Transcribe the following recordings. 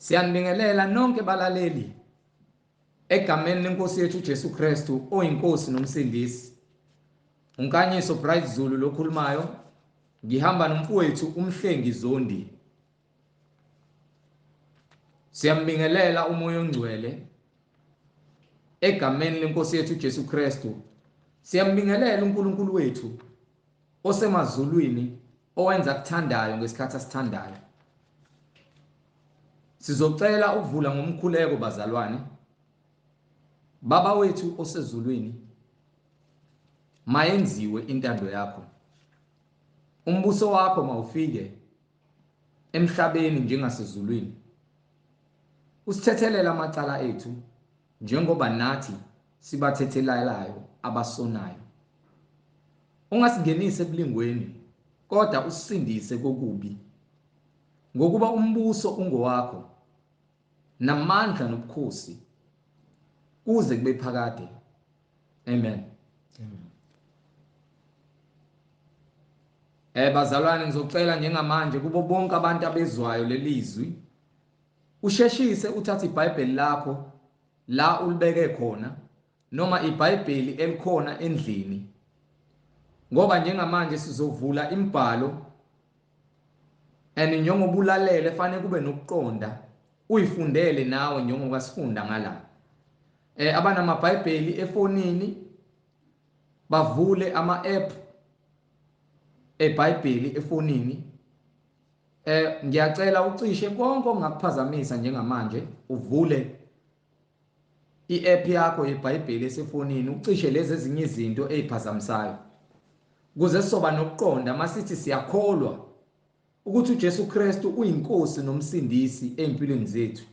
Siyanibingelela nonke balaleli egameni lenkosi yethu uJesu Kristu oyinkosi nomsindisi. Unkanyiso Bright Zulu lokhulumayo, ngihamba nomfowethu umhlengi Zondi. Siyambingelela umoya ongcwele egameni lenkosi yethu uJesu Kristu. Siyambingelela uNkulunkulu wethu osemazulwini owenza kuthandayo ngesikhathi asithandayo. Sizocela ukuvula ngomkhuleko bazalwane. Baba wethu osezulwini, mayenziwe intando yakho. Umbuso wakho mawufike emhlabeni njengasezulwini. Usithethelela amacala ethu njengoba nathi sibathethelelayo abasonayo. Ungasingenise ebulingweni kodwa usindise kokubi. Ngokuba umbuso ungowakho namandla nobukhosi kuze kube phakade. Amen. Bazalwane, ngizocela njengamanje kubo bonke abantu abezwayo lelizwi, usheshise uthathe iBhayibheli lakho la ulibeke khona noma iBhayibheli elikhona endlini. Ngoba njengamanje sizovula imibhalo njengoba ulalele fanele kube nokuqonda uyifundele nawe njengoba sifunda ngala. Abanamabhayibheli efonini bavule ama-app eBhayibheli efonini. Ngiyacela ucishe konke ongakuphazamisa njengamanje, uvule i-app yakho yeBhayibheli esefonini, ucishe lezi ezinye izinto eziphazamisayo. Kuze sizoba nokuqonda masithi siyakholwa ukuthi uJesu Kristu uyinkosi nomsindisi empilweni zethu.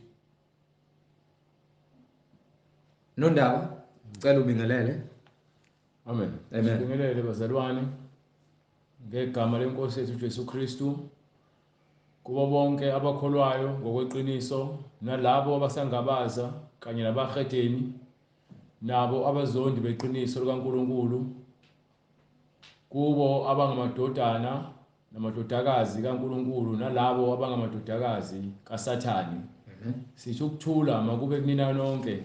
Nondaba, ngicela ubingelele. Amen. Amen. Sibingelele bazalwane ngegama lenkosi yethu uJesu Kristu. Kubo bonke abakholwayo ngokweqiniso nalabo abasangabaza kanye nabahedeni nabo abazondi beqiniso likaNkulunkulu. Kubo abangamadodana namadodakazi kaNkulunkulu nalabo abangamadodakazi kaSathani. Sithi ukuthula makube kunina nonke.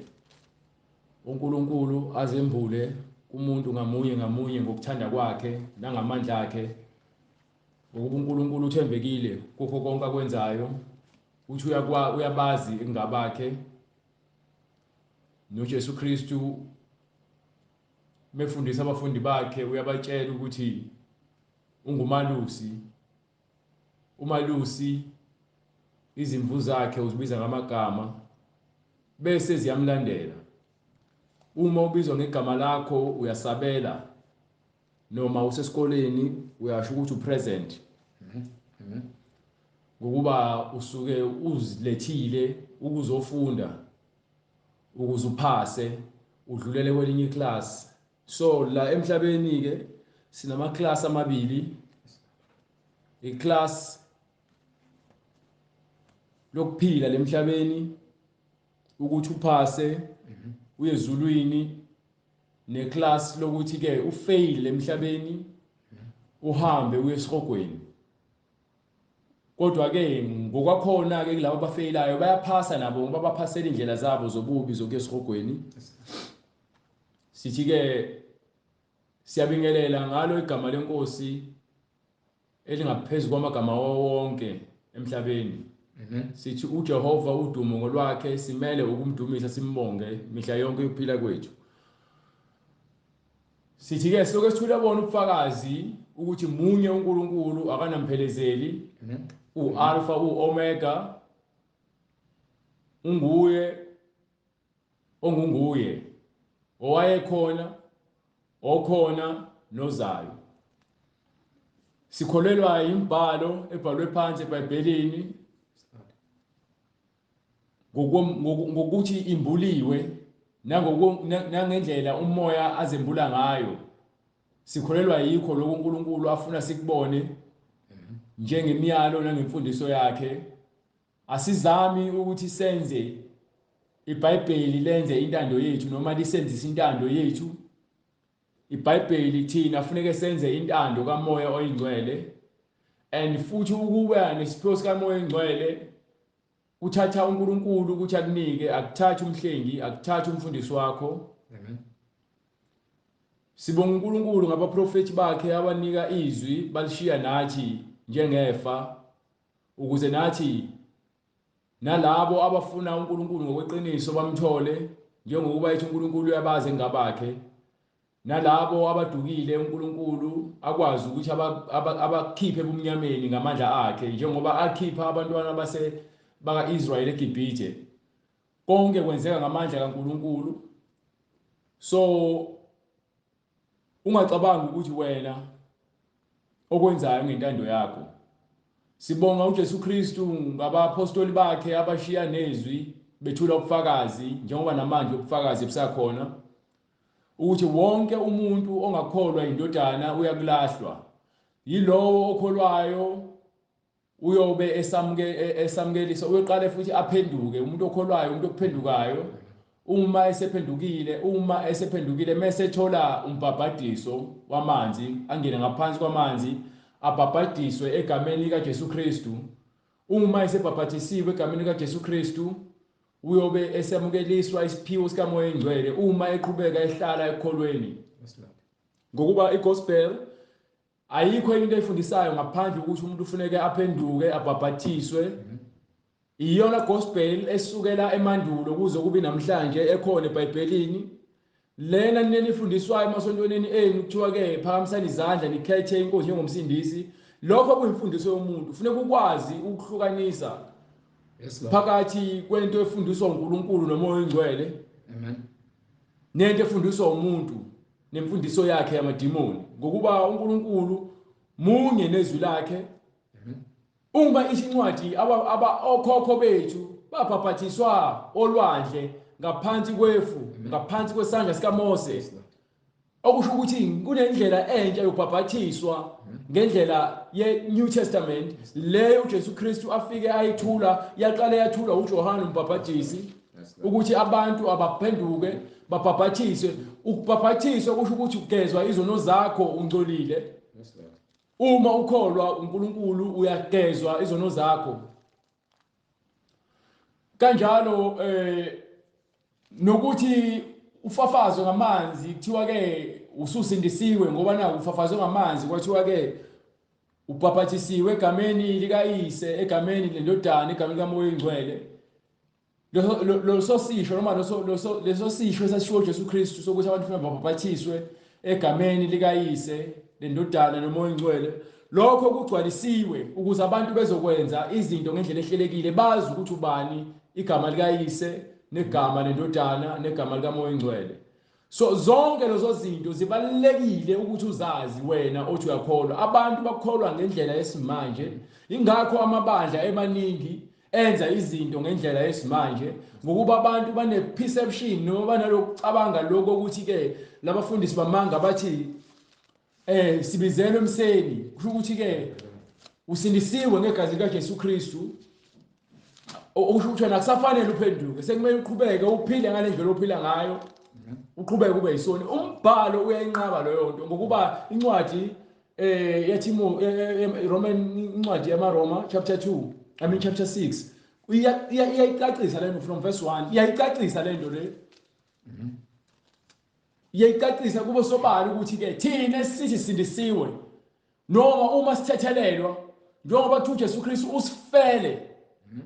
uNkulunkulu azembule umuntu ngamunye ngamunye ngokuthanda kwakhe nangamandla akhe. Ngokuba uNkulunkulu uthembekile kukho konke akwenzayo. Uthi uyabazi ingabakhe. noJesu Kristu mefundisa abafundi bakhe uyabatshela ukuthi ungumalusi. Umalusi izimvu zakhe uzibiza ngamagama bese ziyamlandela. Uma ubizwa ngegama lakho uyasabela noma usesikoleni uyasho ukuthi upresent. Ngokuba usuke uzilethile ukuzofunda ukuze uphase udlulele kwelinye iclass. So la emhlabeni ke sinama class amabili. Iclass lokuphila lemhlabeni ukuthi uphase uye ezulwini, neclass lokuthi ke ufail emhlabeni uhambe uye esihogweni. Kodwa ke ngokwakhona ke kulabo abafailayo bayaphasa nabo ngoba baphasela indlela zabo zobubi zokuya esihogweni. Sithi ke siyabingelela ngalo igama lenkosi elingaphezulu kwamagama wonke emhlabeni. Sithi uJehova udumo ngolwakhe, simele ukumdumisa simbonge mihla yonke yokuphila kwethu. Sithi ke siloke sithula bona ubufakazi ukuthi munye uNkulunkulu akanamphelezeli, uAlpha uOmega, unguye ongunguye, owayekhona, okhona nozayo. Sikholelwa imibhalo ebhalwe phansi eBhayibhelini ngokuthi imbuliwe nangendlela umoya azembula ngayo. Sikholelwa yikho lokho uNkulunkulu afuna sikubone njengemiyalo nangemfundiso yakhe. Asizami ukuthi senze iBhayibheli lenze intando yethu noma lisenzise intando yethu. iBhayibheli thina kufanele senze intando kaMoya oyingcwele, and futhi ukuba nesipho sikaMoya oyingcwele uthatha uNkulunkulu ukuthi akunike, akuthatha umhlengi, akuthatha umfundisi wakho. Amen. Sibonga uNkulunkulu ngabaprofeti bakhe abanika izwi balishiya nathi njengefa ukuze nathi nalabo abafuna uNkulunkulu ngokweqiniso bamthole njengokuba ethi uNkulunkulu uyabazi ngabakhe. Nalabo abadukile uNkulunkulu akwazi ukuthi abakhiphe ebumnyameni ngamandla akhe njengoba akhipha abantwana baka-Israyeli eGibhithe. Konke kwenzeka ngamandla kaNkulunkulu. So ungacabangi ukuthi wena okwenzayo ngentando yakho. Sibonga uJesu Kristu ngabapostoli bakhe abashiya nezwi bethula ubufakazi njengoba namanje ubufakazi busakhona ukuthi wonke umuntu ongakholwa indodana uyakulahlwa. Yilowo okholwayo uyobe esamukelisa uyoqala futhi aphenduke. Umuntu okholwayo umuntu okuphendukayo uma esephendukile mase ethola umbhabhadiso wamanzi angene ngaphansi kwamanzi abhabhadiswe egameni likaJesu Kristu. Uma esebhabhadisiwe egameni likaJesu Kristu uyobe esamukeliswa isiphiwo sikaMoya Engcwele uma eqhubeka ehlala ekholweni. Ngokuba igospel ayikho into efundisayo ngaphandle ukuthi umuntu ufuneke aphenduke abhabhatiswe. Iyona gospel esukela emandulo kuze kube namhlanje ekhona eBhayibhelini. Lena ninifundiswayo emasontweni enu kuthiwa ke phakamisani izandla nikhethe inkosi njengomsindisi. Lokho kuyimfundiso yomuntu. Kufanele ukwazi ukuhlukanisa phakathi kwento efundiswa uNkulunkulu noMoya Engcwele. Amen. Nento efundiswa umuntu nemfundiso yakhe yamadimoni. Ngokuba uNkulunkulu munye nezwi lakhe. Uma isincwadi okhokho bethu babhabhathiswa olwandle ngaphansi kwefu, ngaphansi kwesandla sikaMose. Okusho ukuthi kunendlela entsha yokubhabhathiswa ngendlela ye-New Testament leyo uJesu Kristu afike ayithula, yaqala yathula uJohane umbhabhatisi ukuthi abantu abaphenduke babhabhathiswe. Ukubhabhathiswa kusho ukuthi ugezwa izono zakho ungcolile. Uma ukholwa uNkulunkulu uyagezwa izono zakho. Kanjalo nokuthi ufafazwe ngamanzi kuthiwa ke ususindisiwe ngoba na ufafazwe ngamanzi kwathiwa ke ubhabhathisiwe egameni likaYise, egameni lendodana, egameni kaMoya Engcwele. Leso sisho noma leso sisho esashiwo uJesu Kristu sokuthi abantu kufanele babhabhathiswe egameni likaYise, lendodana noMoya Engcwele. Lokho kugcwalisiwe ukuze abantu bezokwenza izinto ngendlela ehlelekile, bazi ukuthi ubani igama likaYise negama lendodana negama likaMoya Engcwele. So zonke lezo zinto zibalekile ukuthi uzazi wena othi uyakholwa. Abantu bakholwa ngendlela yesimanje. Ingakho amabandla emaningi enza izinto ngendlela yesimanje ngokuba abantu bane perception noma banalokucabanga lokho ukuthi ke labafundisi bamanga bathi sibizelwe emseni. Kusho ukuthi ke usindisiwe ngegazi likaJesu Kristu. Okusho ukuthi wena akusafanele uphenduke, sekumele uqhubeke uphile ngale ndlela ophila ngayo. Uqhubeke ube yisoni. Umbhalo uyayinqaba leyo nto ngokuba incwadi incwadi yamaRoma chapter 2 chapter 6 iyayicacisa lento from verse 1. Iyayicacisa lento le. Iyayicacisa kubo sobani ukuthi ke thina sithi sindisiwe noma uma sithethelelwa njengoba kuthi uJesu Kristu usifele.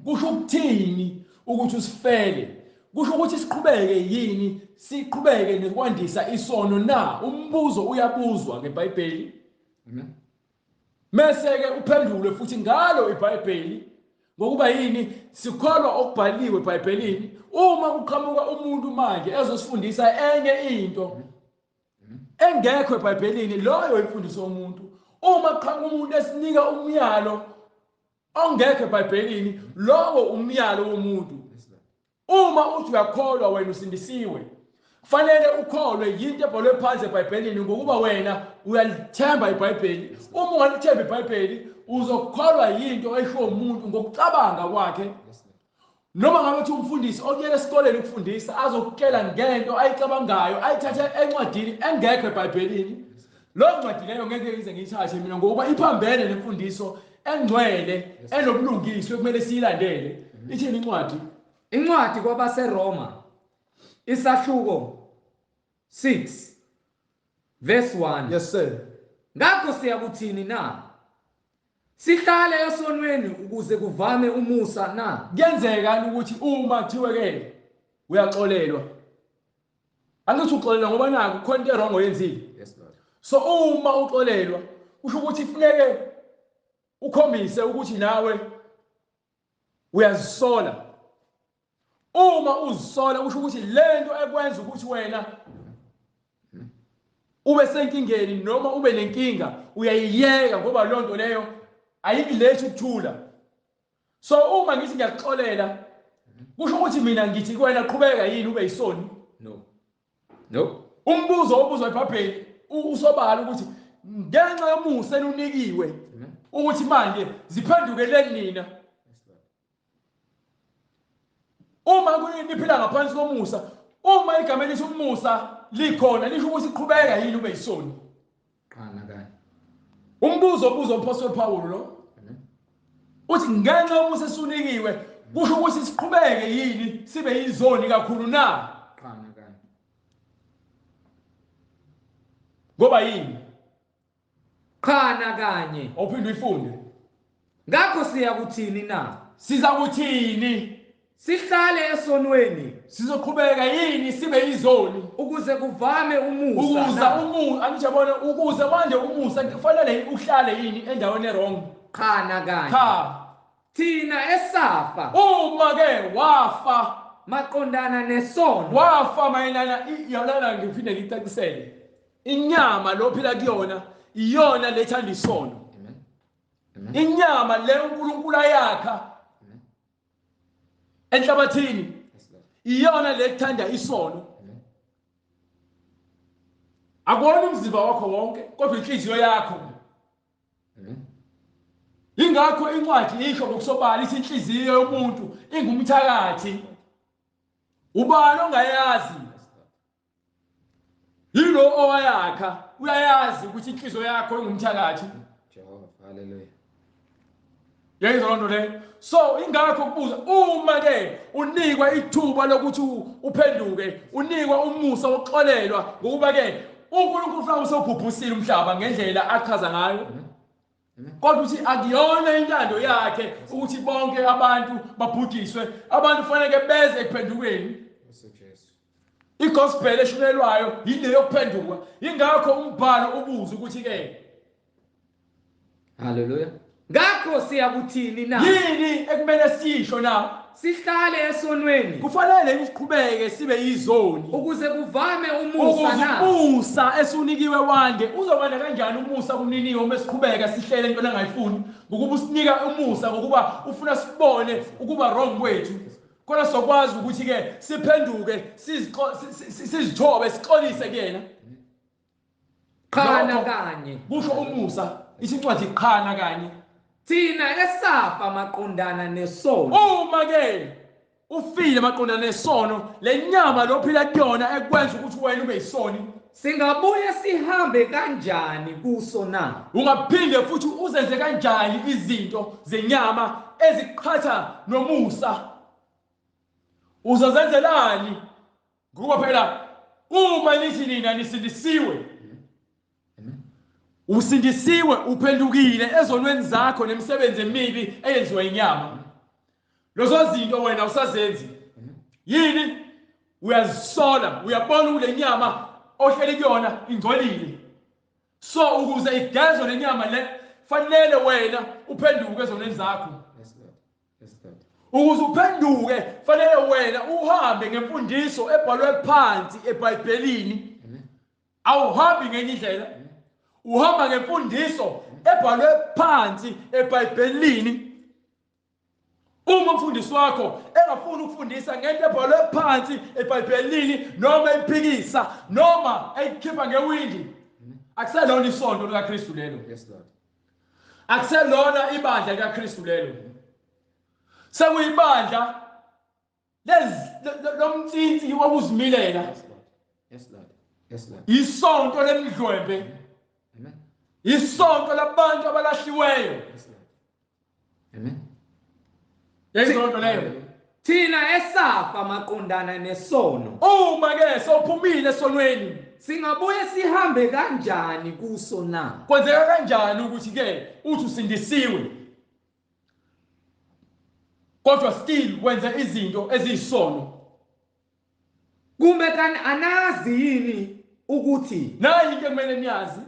Kusho ukuthini ukuthi usifele? Kusho ukuthi siqhubeke yini? Siqhubeke nokwandisa isono na? Umbuzo uyabuzwa ngeBhayibheli. Mase ke uphendule futhi ngalo iBhayibheli ngokuba yini sikholwa okubhaliwe eBhayibhelini. Uma uqhamuka umuntu manje ezosifundisa enye into engekho eBhayibhelini, loyo imfundiso yomuntu. Uma qhamuka umuntu esinika umyalo ongekho eBhayibhelini, lowo umyalo womuntu. Uma uthi uyakholwa wena usindisiwe, kufanele ukholwe yinto ebhalwe phansi eBhayibhelini ngokuba wena uyalithemba iBhayibheli. Uma ungalithemba iBhayibheli uzokholwa yinto esho umuntu ngokucabanga kwakhe. Noma ngabe uthi umfundisi okuyela esikoleni ukufundisa azokutshela ngento ayicabangayo ayithathe encwadini engekho eBhayibhelini, lo ncwadi leyo ngeke ize ngiyithathe mina ngoba iphambene nemfundiso engcwele enobulungiswa kumele siyilandele. ithini incwadi? Incwadi kwabaseRoma isahluko 6 verse 1. Yes sir. Ngakho siyakuthini na? Sihlale esonweni ukuze kuvame umusa na? Kuyenzeka ukuthi uma kuthiwe ke uyaxolelwa. Angithi uxolelwa ngoba naku khona into wrong oyenzile. Yes Lord. So uma uxolelwa kusho ukuthi kufuneke ukhombise ukuthi nawe uyazisola. Uma uzisola kusho ukuthi lento ekwenza ukuthi wena ube senkingeni noma ube nenkinga uyayiyeka ngoba lonto leyo ayikulethi ukuthula. So uma ngithi ngiyaxolela kusho ukuthi mina ngithi kuwena qhubeka yini ube yisoni? No. Umbuzo obuzwa eBhayibheli usobala ukuthi ngenxa yomusa enunikiwe ukuthi manje ziphendukele nina. Uma kuniphila ngaphansi komusa, uma igama elithi umusa likhona lisho ukuthi qhubeka yini ube yisoni? Qana kanye. Umbuzo obuzwa uMpostoli Paulo lo uthi ngenxa yomusa esunikiwe kusho ukuthi siqhubeke yini sibe yizoni kakhulu na? Qana kanye. Ngoba yini? Qana kanye. Awuphinde uyifunde. Ngakho siyakuthini na? Siza kuthini? Sihlale esonweni Sizoqhubeka yini sibe yizoni ukuze kuvame umusa ukuze umusa angijabona ukuze manje umusa kufanele uhlale yini endaweni errong? Qana kanye. Cha, Thina esafa uma ke wafa maqondana nesono wafa mayelana iyona ngiphinde ngicacisele inyama lo phila kuyona iyona lethanda isono. Inyama le uNkulunkulu ayakha enhlabathini iyona lethanda isono. Akubona umzimba wakho wonke kodwa inhliziyo yakho. Ingakho incwadi isho ngokusobala ithi inhliziyo yomuntu ingumthakathi. Ubani ongayazi? Yilo owayakha uyayazi ukuthi inhliziyo yakho ingumthakathi. Jehova, haleluya. Yayizwa lonto le. So ingakho kubuza uma ke unikwa ithuba lokuthi uphenduke, unikwa umusa wokuxolelwa ngokuba ke uNkulunkulu ufuna usebhubhusile umhlaba ngendlela achaza ngayo. Kodwa uthi akuyona intando yakhe ukuthi bonke abantu babhudiswe, abantu kufanele beze ekuphendukeni. igospel eshunelwayo yile yokuphenduka. Ingakho umbhalo ubuza ukuthi ke haleluya, ngakho siyakuthini na? yini ekumele sisho na? Sihlale esonweni Kufanele siqhubeke sibe yizoni ukuze kuvame umusa na? Umusa esunikiwe wande uzobanda kanjani umusa kumniniwe uma siqhubeka sihlele into engayifuni ngokuba usinika umusa ngokuba ufuna sibone ukuba wrong kwethu. Kodwa sokwazi ukuthi ke siphenduke sizithobe sixolise kuyena. Qhana kanye Kusho umusa isincwadi qhana kanye. Thina esafa maqondana nesono. Uma ke ufile maqondana nesono le nyama lophila kuyona ekwenza ukuthi wena ube yisoni, Singabuye sihambe kanjani kuso na? ungaphinde futhi uzenze kanjani izinto zenyama eziqhatha nomusa? Uzozenzelani? Ngoba phela uma nithi nina nisindisiwe, usindisiwe uphendukile ezonweni zakho nemisebenzi emibi eyenziwa inyama. Lezo zinto wena usazenzi. Yini? Uyazisola, uyabona kule nyama ohleli kuyona ingcolile. So ukuze igezwe le nyama le fanele wena uphenduke ezonweni zakho. Ukuze uphenduke fanele wena uhambe ngemfundiso ebhalwe phansi eBhayibhelini. Awuhambi ngenye indlela. Uhamba ngemfundiso ebhalwe phansi eBhayibhelini. Uma umfundisi wakho engafuni ukufundisa ngento ebhalwe phansi eBhayibhelini noma eyiphikisa noma eyikhipha ngewindi, akuselona isonto likaKristu lelo. Yes Lord. Akuselona ibandla likaKristu lelo. Sekuyibandla lomtsinsi wokuzimilela. Yes Lord. Yes Lord. Isonto lemidlwembe. Amen. Isonto labantu abalahliweyo. Yes Lord. Amen. Yenzonto leyo. Thina esafa maqondana nesono. Uma ke sophumile esonweni, Singabuye sihambe kanjani kuso na? kwenzeka kanjani ukuthi ke uthi usindisiwe kodwa still wenza izinto eziyisono? Kumbe kanti anazi yini ukuthi Nayi into ekumele niyazi.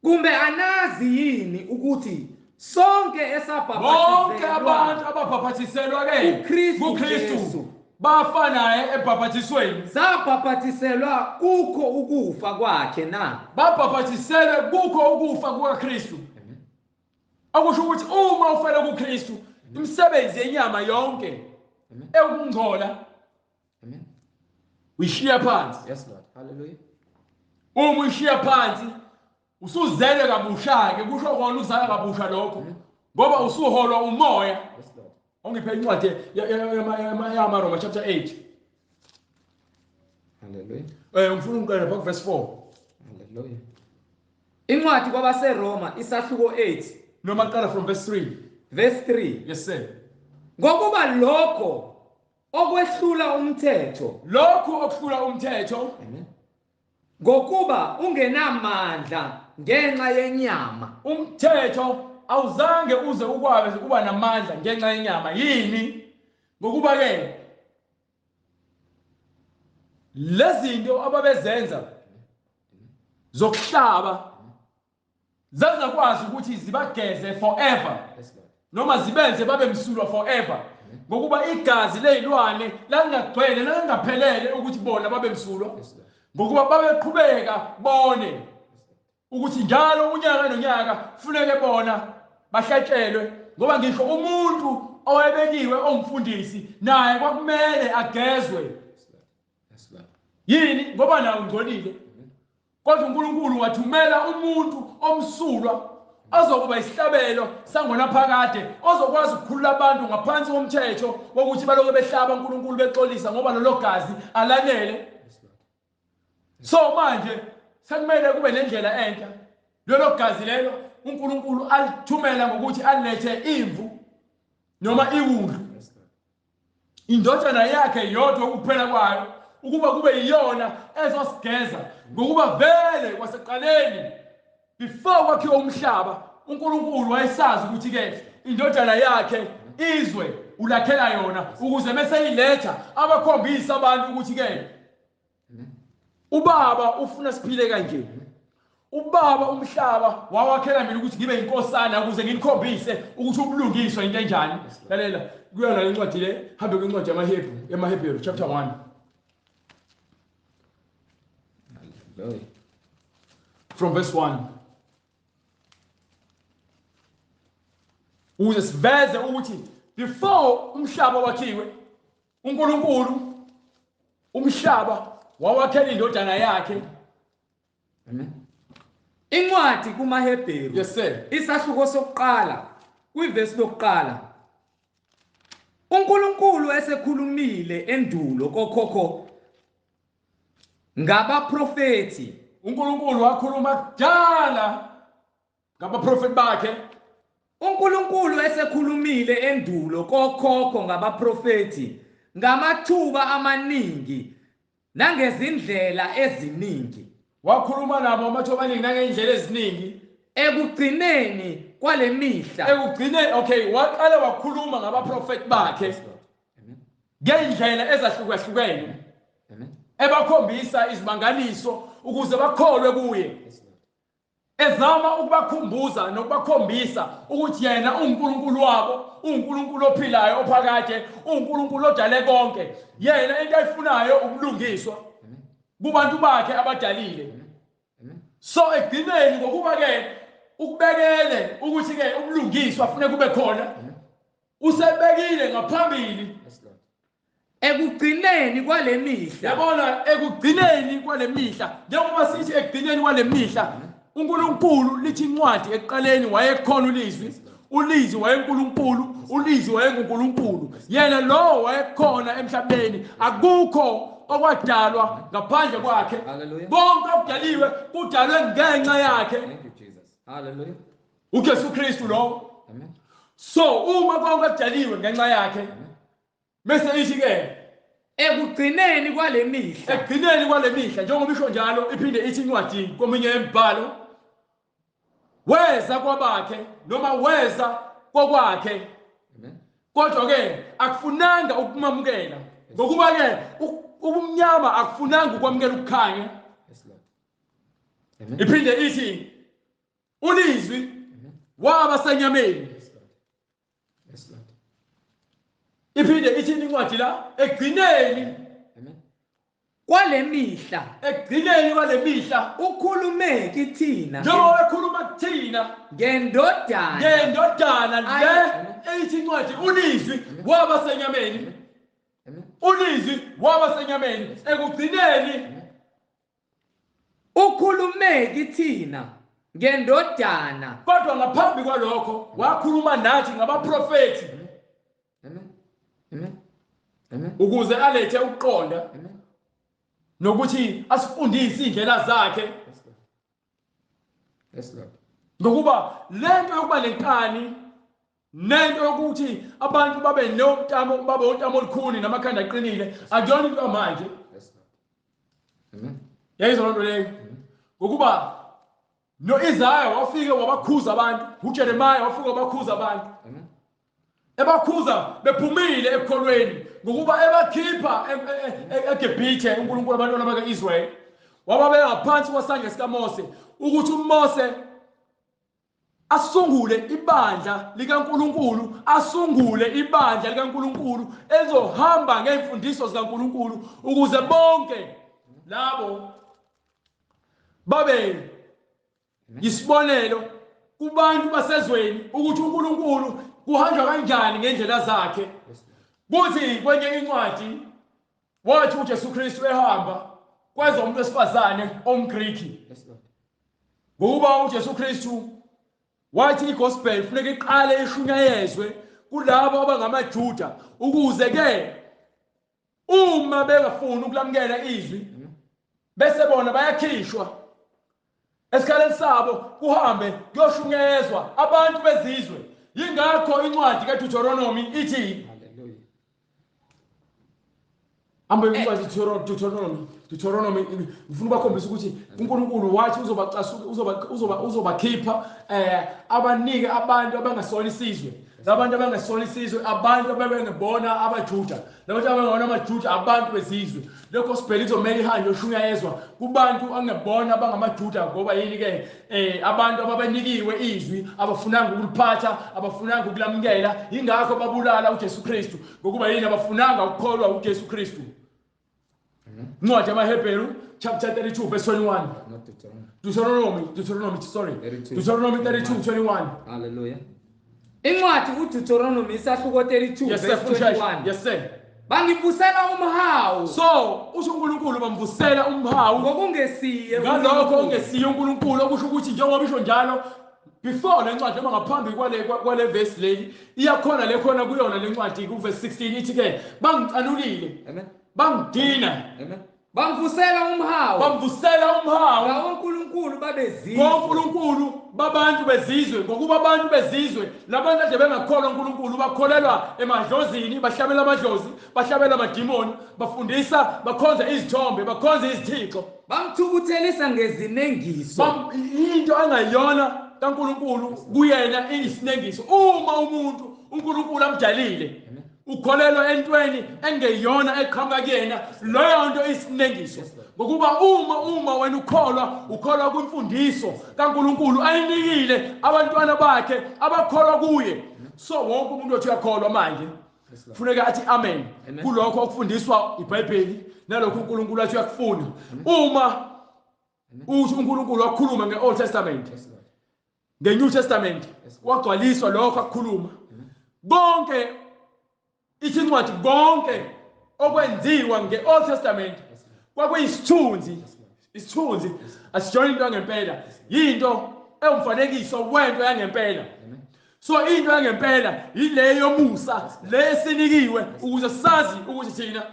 kumbe anazi yini ukuthi sonke Bonke esabhaphathiselwa abantu ababhaphathiselwa ke uKristu kuKristu Jesu bafanayo ebhaphathisweni. zabhaphathiselwa kukho ukufa kwakhe na? Babhaphathiselwe kukho ukufa kukaKristu. Akusho ukuthi uma ufela kuKristu imisebenzi yenyama yonke ekungcola uyishiya phansi. Yes Lord. Hallelujah. Uma uyishiya phansi usuzele kabusha ke kusho kona uzala kabusha lokho ngoba usuholwa umoya. Yes Lord. Ongiphe incwadi yamaRoma chapter 8. Hallelujah. Ngifuna ukuqala pha verse 4. Hallelujah. Incwadi kwabaseRoma isahluko 8 Noma qala from verse 3. verse 3. Yes sir. Ngokuba lokho okwehlula umthetho Lokhu okuhlula umthetho ngokuba ungenamandla ngenxa yenyama. umthetho awuzange uze ukwazi ukuba namandla ngenxa yenyama. Yini? Ngokuba ke lezinto ababezenza zokuhlaba zazakwazi ukuthi zibageze forever noma zibenze babe msulwa forever ngokuba igazi lezilwane langagcwele langaphelele ukuthi bona babe msulwa ngokuba babeqhubeka bone ukuthi njalo unyaka nonyaka kufuneke bona bahlatshelwe ngoba ngisho umuntu owayebekiwe ongumfundisi naye kwakumele agezwe. Yini? Ngoba nawo ungcolile. Kodwa uNkulunkulu wathumela umuntu omsulwa azokuba isihlabelo sangona phakade ozokwazi ukukhulula abantu ngaphansi komthetho wokuthi baloke behlaba uNkulunkulu bexolisa ngoba lelo gazi alanele. So manje sekumele kube nendlela entsha. Lelo gazi lelo uNkulunkulu alithumela ngokuthi alethe imvu noma iwundlu. Indodana yakhe yodwa ukuphela kwayo ukuba kube yiyona ezosigeza ngokuba vele kwaseqaleni before kwakhiwa umhlaba uNkulunkulu wayesazi ukuthi ke indodana yakhe izwe ulakhela yona ukuze bese iletha abakhombisa abantu ukuthi ke ubaba ufuna siphile kanje. Ubaba umhlaba wawakhela mina ukuthi ngibe inkosana ukuze nginikhombise ukuthi ubulungiswa into enjani. Lalela kuyona incwadi le hambe kwincwadi yamaHebheru chapter 1. From verse 1. Ukuze siveze ukuthi before umhlaba wakhiwe uNkulunkulu umhlaba wawakhela indodana yakhe. Incwadi kumaHebheru. Yes sir. Isahluko sokuqala kwiverse lokuqala. uNkulunkulu esekhulumile endulo kokhokho ngabaprofeti. uNkulunkulu wakhuluma kudala ngabaprofeti bakhe. uNkulunkulu esekhulumile endulo kokhokho ngabaprofeti ngamathuba amaningi nangezindlela eziningi. Wakhuluma nabo amathuba amaningi nangendlela eziningi. Ekugcineni kwale mihla. Ekugcineni okay waqala wakhuluma ngabaprofeti bakhe ngendlela ezahlukahlukene ebakhombisa izimangaliso ukuze bakholwe kuye. Ezama ukubakhumbuza nokubakhombisa ukuthi yena uNkulunkulu wabo, uNkulunkulu ophilayo ophakade, uNkulunkulu odale konke. Yena into ayifunayo ubulungiswa kubantu bakhe abadalile. So ekugcineni ngokuba ke ukubekele ukuthi ke ubulungiswa ufune kube khona usebekile ngaphambili. Ekugcineni kwale mihla. Yabona ekugcineni kwale mihla njengoba sithi ekugcineni kwale mihla uNkulunkulu lithi incwadi ekuqaleni wayekhona ulizwi. Ulizwi wayeNkulunkulu, ulizwi wayenguNkulunkulu. Yena lo wayekhona emhlabeni. Akukho okwadalwa ngaphandle kwakhe. Bonke okudaliwe kudalwe ngenxa yakhe. Thank you Jesus. Hallelujah. uJesu Kristu lo. Amen. So uma konke kujaliwe ngenxa yakhe bese ithi ke ekugcineni kwale mihla ekugcineni kwale mihla njengoba isho njalo iphinde ithi incwadi komunye yemibhalo weza kwabakhe noma weza kokwakhe kodwa ke akufunanga ukumamukela ngokuba ke ubumnyama akufunanga ukwamukela ukukhanya iphinde ithi ulizwi waba senyameni iphinde ithi incwadi la ekugcineni kwale mihla ekugcineni kwale mihla ukhulume kithina njengoba ekhuluma kuthina ngendodana le ethi incwadi ulizwi waba senyameni ulizwi waba senyameni ekugcineni ukhulume kithina ngendodana kodwa ngaphambi kwalokho wakhuluma nathi ngabaprofethi ukuze alethe ukuqonda nokuthi asifundise indlela zakhe ngokuba lento yokuba lenkani nento yokuthi abantu babe nontamo olukhuni namakhanda aqinile akuyona into manje yayizwa lento leyo ngokuba no-Isaya wafike wabakhuza abantu uJeremiah wafike wabakhuza abantu ebakhuza bephumile ekukholweni ngokuba ebakhipha eGibhithe uNkulunkulu abantwana baka-Israyeli wababeka ngaphansi kwesandla sikaMose ukuthi uMose asungule ibandla likaNkulunkulu asungule ibandla likaNkulunkulu ezohamba ngezimfundiso zikaNkulunkulu ukuze bonke labo babe yisibonelo kubantu basezweni ukuthi uNkulunkulu kuhanjwa kanjani ngendlela zakhe kuthi kwenye incwadi wathi uJesu Kristu ehamba kweza umuntu wesifazane omGriki ngoba uJesu Kristu wathi igospel kufanele iqale ishunyayezwe kulabo abangamaJuda ukuze ke uma bengafuni ukulamukela izwi bese bona bayakhishwa esikhaleni sabo kuhambe kuyoshunyezwa abantu bezizwe yingakho incwadi kaDeuteronomy ithi ambe incwadi Deuteronomy ufuna ukukhombisa ukuthi uNkulunkulu wathi uzobakhipha abanike abantu abangasona isizwe labantu abangasona isizwe abantu ababengebona abaJuda labantu abangona amaJuda abantu bezizwe le gospel izomela ihanjwe yoshunyayezwa kubantu angebona abangamaJuda ngoba yini ke abantu ababenikiwe izwi abafunanga ukuliphatha abafunanga ukulamukela ingakho babulala uJesu Kristu ngokuba yini abafunanga ukukholwa uJesu Kristu Incwadi yamaHebheru chapter 32 verse 21 Deuteronomy 32:21 Hallelujah. Incwadi uDeuteronomy isahluko 32 verse 21 Yes sir. Bangivusela umhawu. So usho uNkulunkulu bamvusela umhawu ngokungesiye ngalokho ongesiye uNkulunkulu okusho ukuthi njengoba isho njalo before le ncwadi noma ngaphambi kwale verse leli iyakhona le khona kuyona le ncwadi ku verse 16 ithi ke bangicanulile amen bangidina amen bamvusela umhawu ngawonkulunkulu babezizwe ngonkulunkulu babantu bezizwe ngokuba abantu bezizwe labantu ade bengakholwa uNkulunkulu bakholelwa emadlozini bahlabela amadlozi bahlabela amadimoni bafundisa bakhonza izithombe bakhonza izithixo bamthukuthelisa ngezinengiso into angayona kaNkulunkulu kuyena isinengiso uma umuntu uNkulunkulu amdalile ukholelwa entweni engeyona eqhamuka kuyena leyo nto isinengiso ngokuba uma wena ukholwa kwimfundiso kaNkulunkulu ayinikile abantwana bakhe abakholwa kuye so wonke umuntu othi uyakholwa manje kufuneka athi amen kulokho okufundiswa iBhayibheli nalokho uNkulunkulu athi uyakufuna uma uthi uNkulunkulu wakhuluma ngeOld Testament ngeNew Testament wagcwaliswa lokho akukhuluma bonke ithi incwadi konke okwenziwa ngeOld Testament kwakuyisithunzi isithunzi asijona into yangempela yinto ewumfanekiso wento yangempela so into yangempela ile yomusa lesinikiwe ukuze sazi ukuthi thina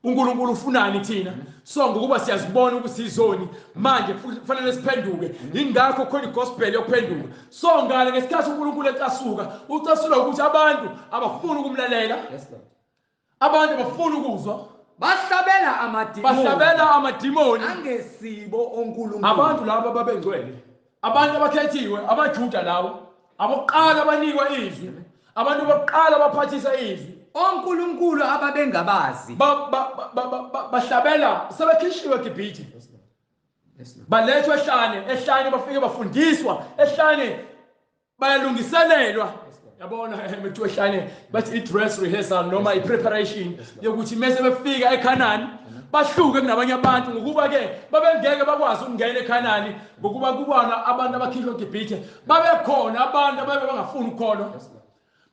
uNkulunkulu ufunani thina so ngokuba siyazibona ukuthi sizoni manje kufanele siphenduke ingakho khona igospel yokuphenduka so ngale ngesikhathi uNkulunkulu ecasuka ucasula ukuthi abantu abafuni ukumlalela abantu abafuni ukuzwa bahlabela amadimoni angesibo oNkulunkulu abantu laba babengcwele abantu abakhethiwe abaJuda lawo abokuqala abanikwa izwi abantu bokuqala baphathisa izwi oNkulunkulu ababengabazi bahlabela sebekhishiwe eGibhithe balethwa ehlane bafike bafundiswa ehlane bayalungiselelwa yabona methu ehlane bathi i-dress rehearsal noma i-preparation yokuthi mase befika eKhanani bahluke kunabanye abantu ngokuba ke babengeke bakwazi ukungena eKhanani ngokuba kubona abantu abakhishwa eGibhithe babekhona abantu ababengafuni ukukholwa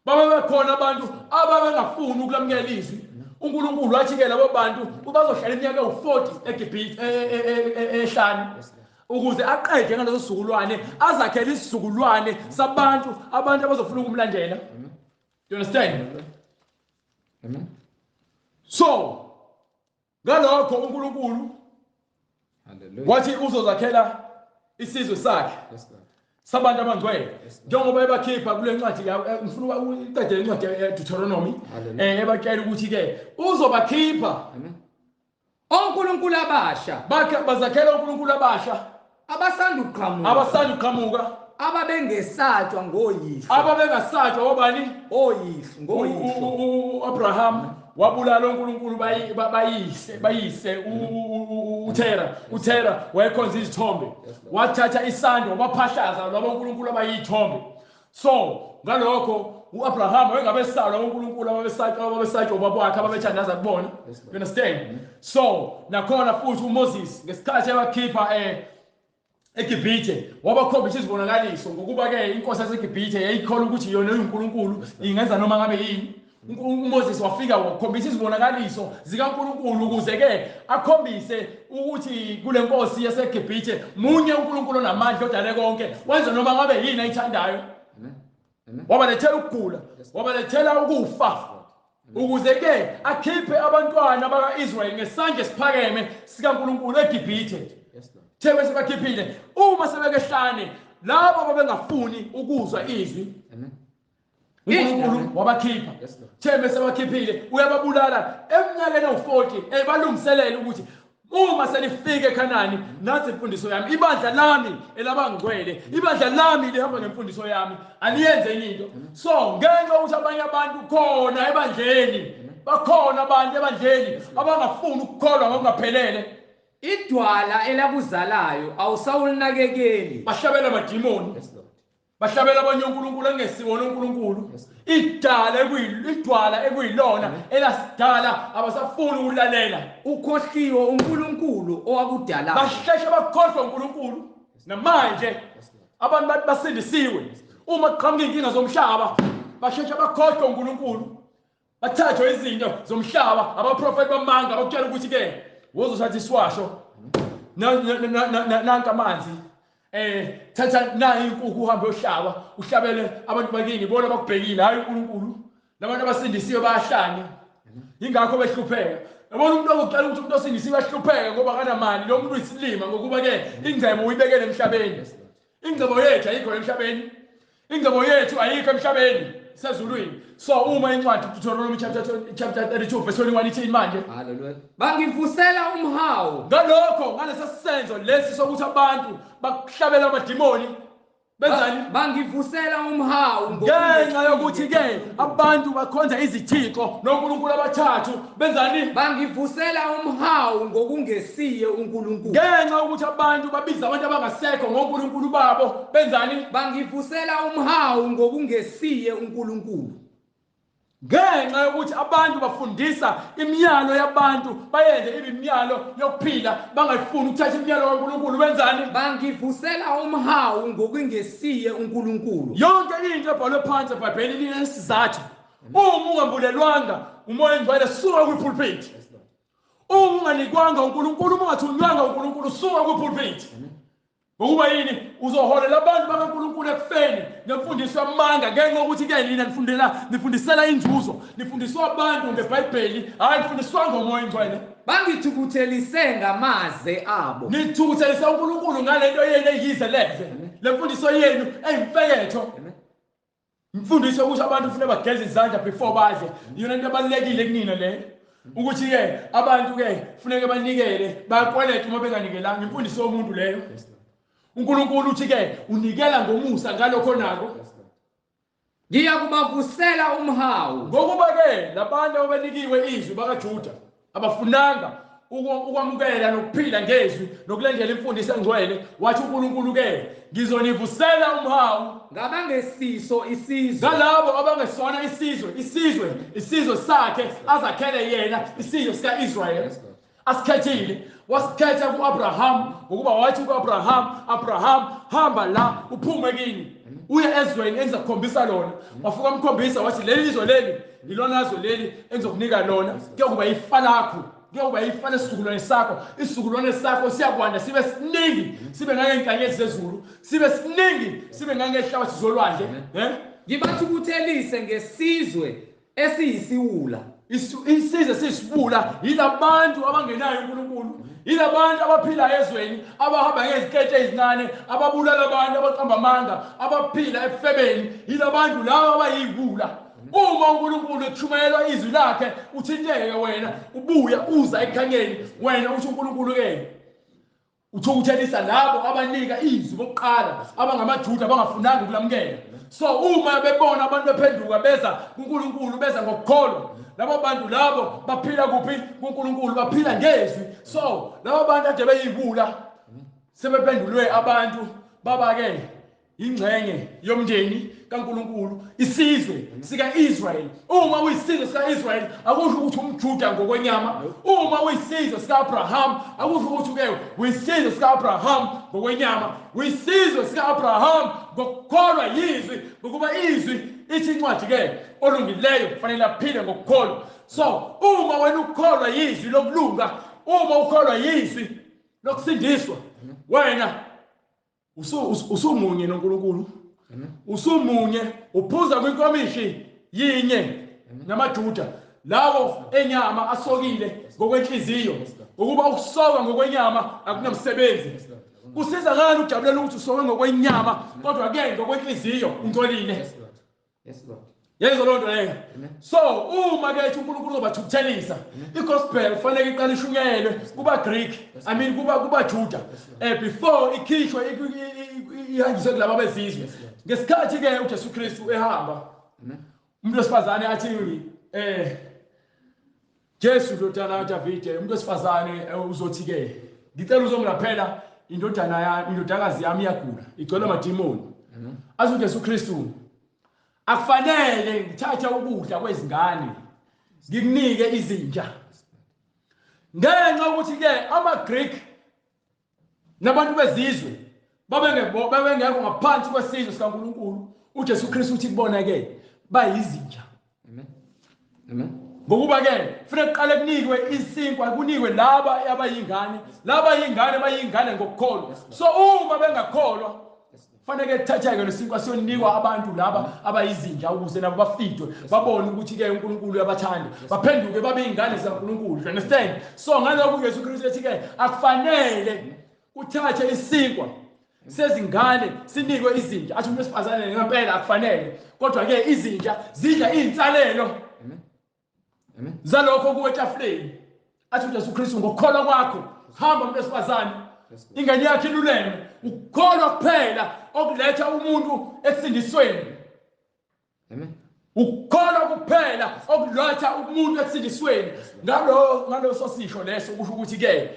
babekhona abantu ababengafuni ukulamukela izwi uNkulunkulu wathi ke labo bantu bazohlala iminyaka ewu40 eGibhithe ehlane ukuze aqede ngaleso sizukulwane azakhele isizukulwane sabantu abantu abazofuna ukumlandela. You understand? Amen. So ngalokho uNkulunkulu wathi uzozakhela isizwe sakhe sabantu abangcwele njengoba ebakhipha kule ncwadi ngifuna uqede incwadi eDeuteronomy ebakela ukuthi ke uzobakhipha oNkulunkulu abasha bazakhela uNkulunkulu abasha abasanda uqhamuka ababengesatshwa ngoyihlo ababengasatshwa obani ngoyihlo uAbraham wabulala uNkulunkulu bayise uThera wayekhonza izithombe wathatha isando wabaphahlaza labo uNkulunkulu abayithombe so ngalokho uAbraham wayengabesalwa uNkulunkulu ababesatshwa babakhe ababethandaza kubona. You understand? So nakhona futhi uMoses ngesikhathi ebakhipha eGibhithe wabakhombisa izibonakaliso ngokuba ke inkosi yaseGibhithe yayikholwa ukuthi yona uNkulunkulu ingenza noma ngabe yini. uMoses wafika wakhombisa izibonakaliso zikaNkulunkulu ukuze ke akhombise ukuthi kule nkosi yaseGibhithe munye uNkulunkulu onamandla odale konke wenza noma ngabe yini ayithandayo. Wabalethela ukugula wabalethela ukufa ukuze ke akhiphe abantwana bakaIsrael ngesandla esiphakeme sikaNkulunkulu eGibhithe. Thebe sebakhiphile uma sebekehlane labo babengafuni ukuzwa izwi uNkulunkulu wabakhipha. Thebe sebakhiphile uyababulala eminyakeni ewu40 balungiselela ukuthi uma selifike eKhanani nathi imfundiso yami ibandla lami elabangcwele ibandla lami lihamba ngemfundiso yami aliyenze into. So ngenxa ukuthi abanye abantu khona ebandleni bakhona abantu ebandleni abangafuni ukukholwa ngokungaphelele idwala elakuzalayo awusawulinakekeli bahlabela amadimoni bahlabela abanye uNkulunkulu engesiwona uNkulunkulu idwala ekuyilona elasidala abasafuni ukulalela ukhohliwe uNkulunkulu owakudala bahleshe bakhohlwa uNkulunkulu namanje abantu basindisiwe uma kuqhamuka inkinga zomhlaba bahleshe bakhohlwa uNkulunkulu bathathwe izinto zomhlaba abaprofeti bamanga bakutshela ukuthi ke wozothatha iswasho nanka amanzi thatha nayi inkukhu uhambe uhlaba uhlabele abantu bakini bona bakubhekile hayi uNkulunkulu labantu abasindisiwe bayahlanya ingakho behlupheka yabona umuntu okucela ukuthi umuntu osindisiwe ehlupheka ngoba kanamali lo muntu uyisilima ngokuba ke ingcebo uyibekele emhlabeni ingcebo yethu ayikho emhlabeni ingcebo yethu ayikho emhlabeni sezulwini. So uma incwadi Deuteronomy chapter 32 verse 21 ithi manje haleluya bangivusela umhawu ngalokho ngalesa senzo lesi sokuthi abantu bakuhlabela amadimoni benzani bangivusela umhawu ngenxa yokuthi ke abantu bakhonza izithixo noNkulunkulu abathathu benzani bangivusela umhawu ngokungesiye uNkulunkulu ngenxa yokuthi abantu babiza abantu abangasekho ngoNkulunkulu babo benzani bangivusela umhawu ngokungesiye uNkulunkulu ngenxa yokuthi abantu bafundisa imiyalo yabantu bayenze imiyalo yokuphila bangayifuni ukuthatha imiyalo kaNkulunkulu benzani bangivusela umhawu ngokungesiye uNkulunkulu yonke into ebhalwe phansi eBhayibhelini inesizathu uma ungambulelwanga umoya engcwele suka kwipulpit uma unganikwanga uNkulunkulu uma ungathunywanga uNkulunkulu suka kwipulpit Ngokuba yini uzoholela abantu bakaNkulunkulu ekufeni ngemfundiso yamanga ngenxa yokuthi ke nina nifundisela inzuzo, nifundiswa abantu ngeBhayibheli, hayi nifundiswa ngomoya ingcwele. Bangithukuthelise ngamaze abo. Nithukuthelisa uNkulunkulu ngalento yenu eyize leze. Le mfundiso yenu eyimfeketho. Imfundiso ukuthi abantu kufanele bageze izandla before badle. Yona into ebalulekile kunina le. Ukuthi ke abantu ke kufanele banikele, bayakweleta uma benganikelanga. Imfundiso yomuntu leyo. uNkulunkulu uthi ke unikela ngomusa ngalokho nako. Ngiyakubavusela umhawu. Ngokuba ke labantu abanikiwe izwi bakaJuda abafunanga ukwamukela nokuphila ngezwi nokulandela imfundiso engcwele, wathi uNkulunkulu ke ngizonivusela umhawu Ngabangesiso isizwe. ngalabo abangesona isizwe sakhe azakhele yena, isizwe sika-Israyeli asikhethile. Wasikhetha ku-Abraham ngokuba wathi ku-Abraham, hamba la uphume kini uye ezweni engizakukhombisa lona. Wafika amkhombisa wathi leli lizwe leli yilona zwe leli engizokunika lona, kuyokuba ifa lakho, kuyokuba ifa lesizukulwane sakho. Isizukulwane sakho siyakwanda sibe siningi, sibe nangeenkanyezi zezulu, sibe siningi, sibe ngangehlabathi zolwandle. Ngibathukuthelise ngesizwe esiyisiwula. Isizwe sisibula yilabantu abangenayo uNkulunkulu, yilabantu abaphila ezweni, abahamba ngezikete ezincane, ababulala abantu, abaqamba amanga, abaphila efebeni, yilabantu laba abayibula. Uma uNkulunkulu etshumayelwa izwi lakhe uthinteke wena, ubuya uza ekhanyeni, wena uthi uNkulunkulu ke uthukuthelisa labo abanika izwi bokuqala abangamaJuda abangafunanga ukulamukela. So uma bebona abantu bephenduka beza kuNkulunkulu, beza ngokukholwa, labo bantu labo baphila kuphi kuNkulunkulu, baphila ngezwi. So labo bantu ade beyibula sebephendulwe abantu baba ke ingxenye yomndeni kaNkulunkulu, isizwe sika-Israyeli. Uma uyisizwe sika-Israyeli akusho ukuthi umJuda ngokwenyama. Uma uyisizwe sika-Abraham akusho ukuthi ke uyisizwe sika-Abraham ngokwenyama. Uyisizwe sika-Abraham ngokukholwa yizwi, ngokuba izwi ithi incwadi ke olungileyo kufanele aphile ngokukholwa. So uma wena ukholwa yizwi lokulunga, uma ukholwa yizwi lokusindiswa, wena usumunye noNkulunkulu. Usumunye, uphuza kwinkomishi yinye namaJuda lawo enyama asokile ngokwenhliziyo, ukuba ukusoka ngokwenyama akunamsebenzi. Kusiza ngani ujabulela ukuthi usoke ngokwenyama kodwa ke ngokwenhliziyo ungcolile? Yenzo lonto leyo. So uma ke uNkulunkulu uzobathukuthelisa, igospel kufanele iqale ishunyelwe kuba Greek, kuba Juda, before ikhishwe ihanjiswe kulabo bezizwe. Ngesikhathi ke uJesu Kristu ehamba, umuntu wesifazane athi Jesu ndodana kaDavide, umuntu wesifazane uzothi ke ngicela uzongilaphela indodakazi yami iyagula, igcwele amadimoni. Athi uJesu Kristu akufanele ngithathe ukudla kwezingane ngikunike izinja. Ngenxa ukuthi ke ama-Greek nabantu bezizwe babengekho ngaphansi kwesizwe sikaNkulunkulu, uJesu Kristu uthi kubona ke bayizinja. Ngokuba ke kufanele kuqale kunikwe isinkwa, kunikwe laba abayingane, bayingane ngokukholwa. So uma bengakholwa kufanele kuthatheke lesinkwa siyonikwa abantu laba abayizinja ukuze nabo bafidwe, babone ukuthi ke uNkulunkulu uyabathanda, baphenduke babe ingane zikaNkulunkulu. You understand? So ngalokho uJesu Kristu ethi ke akufanele uthathe isinkwa sezingane sinikwe izinja. Athi umuntu wesifazane ngempela akufanele, kodwa ke izinja zidla izinsalelo zalokho kuwetafuleni. Athi uJesu Kristu ngokukholwa kwakho hamba umuntu wesifazane, ingane yakhe iluleme. Ukukholwa kuphela okuletha umuntu ekusindisweni. Ukukholwa kuphela okuletha umuntu ekusindisweni. Ngalo sosisho leso kusho ukuthi ke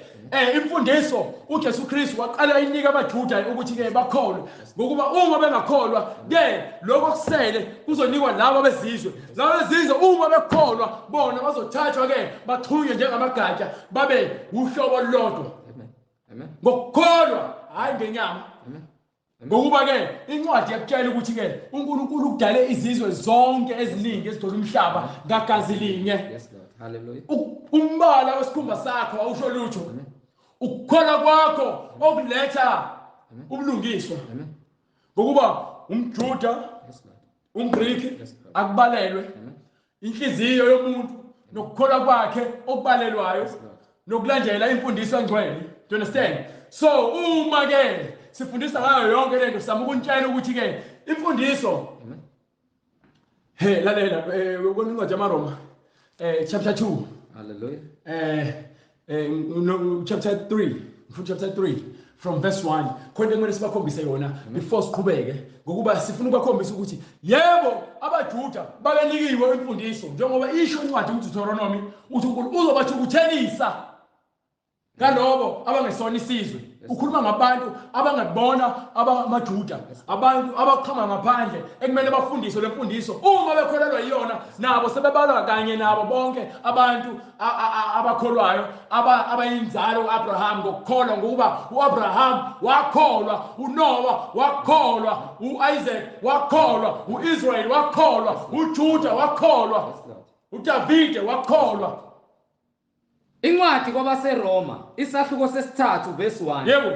imfundiso uJesu Kristu waqala inika abaJuda ukuthi ke bakholwe, ngokuba uma bengakholwa ke lokho kusele kuzonikwa labo bezizwe. Labo bezizwe uma bekholwa bona bazothathwa ke baxhunywe njengamagatsha babe uhlobo olulodwa. Ngokukholwa hayi ngenyama. Ngokuba ke incwadi yakutshela ukuthi ke uNkulunkulu udale izizwe zonke eziningi ezigcwele umhlaba ngagazi linye. Yes Lord. Hallelujah. Umbala wesikhumba sakho awusho lutho. Ukukholwa kwakho okuletha ubulungiswa Amen. ngokuba umJuda Yes, Lord. umGriki Yes, Lord. akubalelwe Amen. inhliziyo yomuntu nokukholwa kwakhe okubalelwayo Yes, Lord. nokulandela imfundiso engcwele. Do you understand? So uma ke sifundisa ngayo yonke lento sizama ukuntshela ukuthi ke imfundiso Amen. lalela kwencwadi yamaRoma chapter 2 Hallelujah. Chapter 3 chapter 3 from verse 1 khona kumele sibakhombise yona before siqhubeke ngokuba sifuna ukubakhombisa ukuthi yebo abaJuda babenikiwe imfundiso njengoba isho incwadi uDeuteronomy uthi uNkulunkulu uzobathukuthelisa ngalobo abangesona isizwe. Ukhuluma ngabantu abangabona abamaJuda, abantu abaqhama ngaphandle ekumele bafundiswe lemfundiso. Uma bekholelwa yiyona nabo sebebalwa kanye nabo bonke abantu abakholwayo abayinzalo uAbraham ngokukholwa ngokuba uAbraham wakholwa, uNoah wakholwa, uIsaac wakholwa, uIsrael wakholwa, uJuda wakholwa, uDavide wakholwa. Incwadi kwabaseRoma isahluko sesithathu verse 1. Yebo.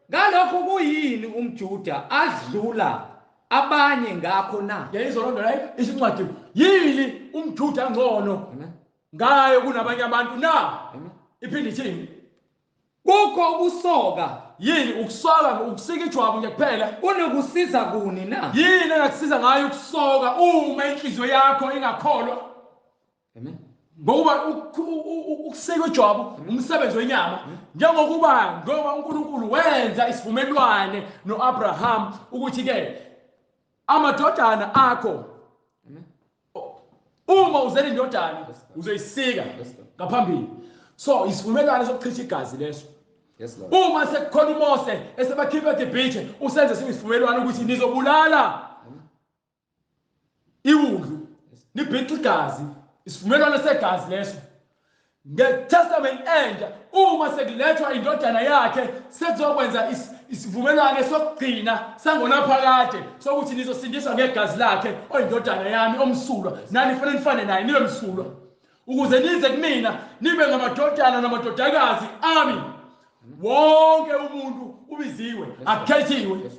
Ngalokho kuyini umJuda adlula abanye ngakho na? Yayizolonda la isincwadi. Yini umJuda ngcono ngayo kunabanye abantu na? Iphinde ithini? Kukho ukusoka. Yini ukusoka ukusika ijwabu nje kuphela? Kunokusiza kuni na? Yini engakusiza ngayo ukusoka uma inhliziyo yakho ingakholwa? Amen. Ngoba ukusika ijwabu umsebenzi wenyama njengokuba ngoba uNkulunkulu wenza isivumelwano noAbraham ukuthi ke amadodana akho uma uzela indodana uzoyisika ngaphambili. So isivumelwano sokuchitha igazi leso. Yes, Lord. Uma sekukhona uMose esebakhipha eGibhithe usenze isivumelwano ukuthi nizobulala iwundlu nibhica igazi. Isivumelwano segazi leso ngeTestament entsha uma sekulethwa indodana yakhe sekuzokwenza isivumelwano sokugcina sangonaphakade sokuthi nizosindiswa ngegazi lakhe oyindodana yami omsulwa nani kufanele nifane naye nibe msulwa ukuze nize kumina nibe ngamadodana namadodakazi ami wonke umuntu ubiziwe akhethiwe.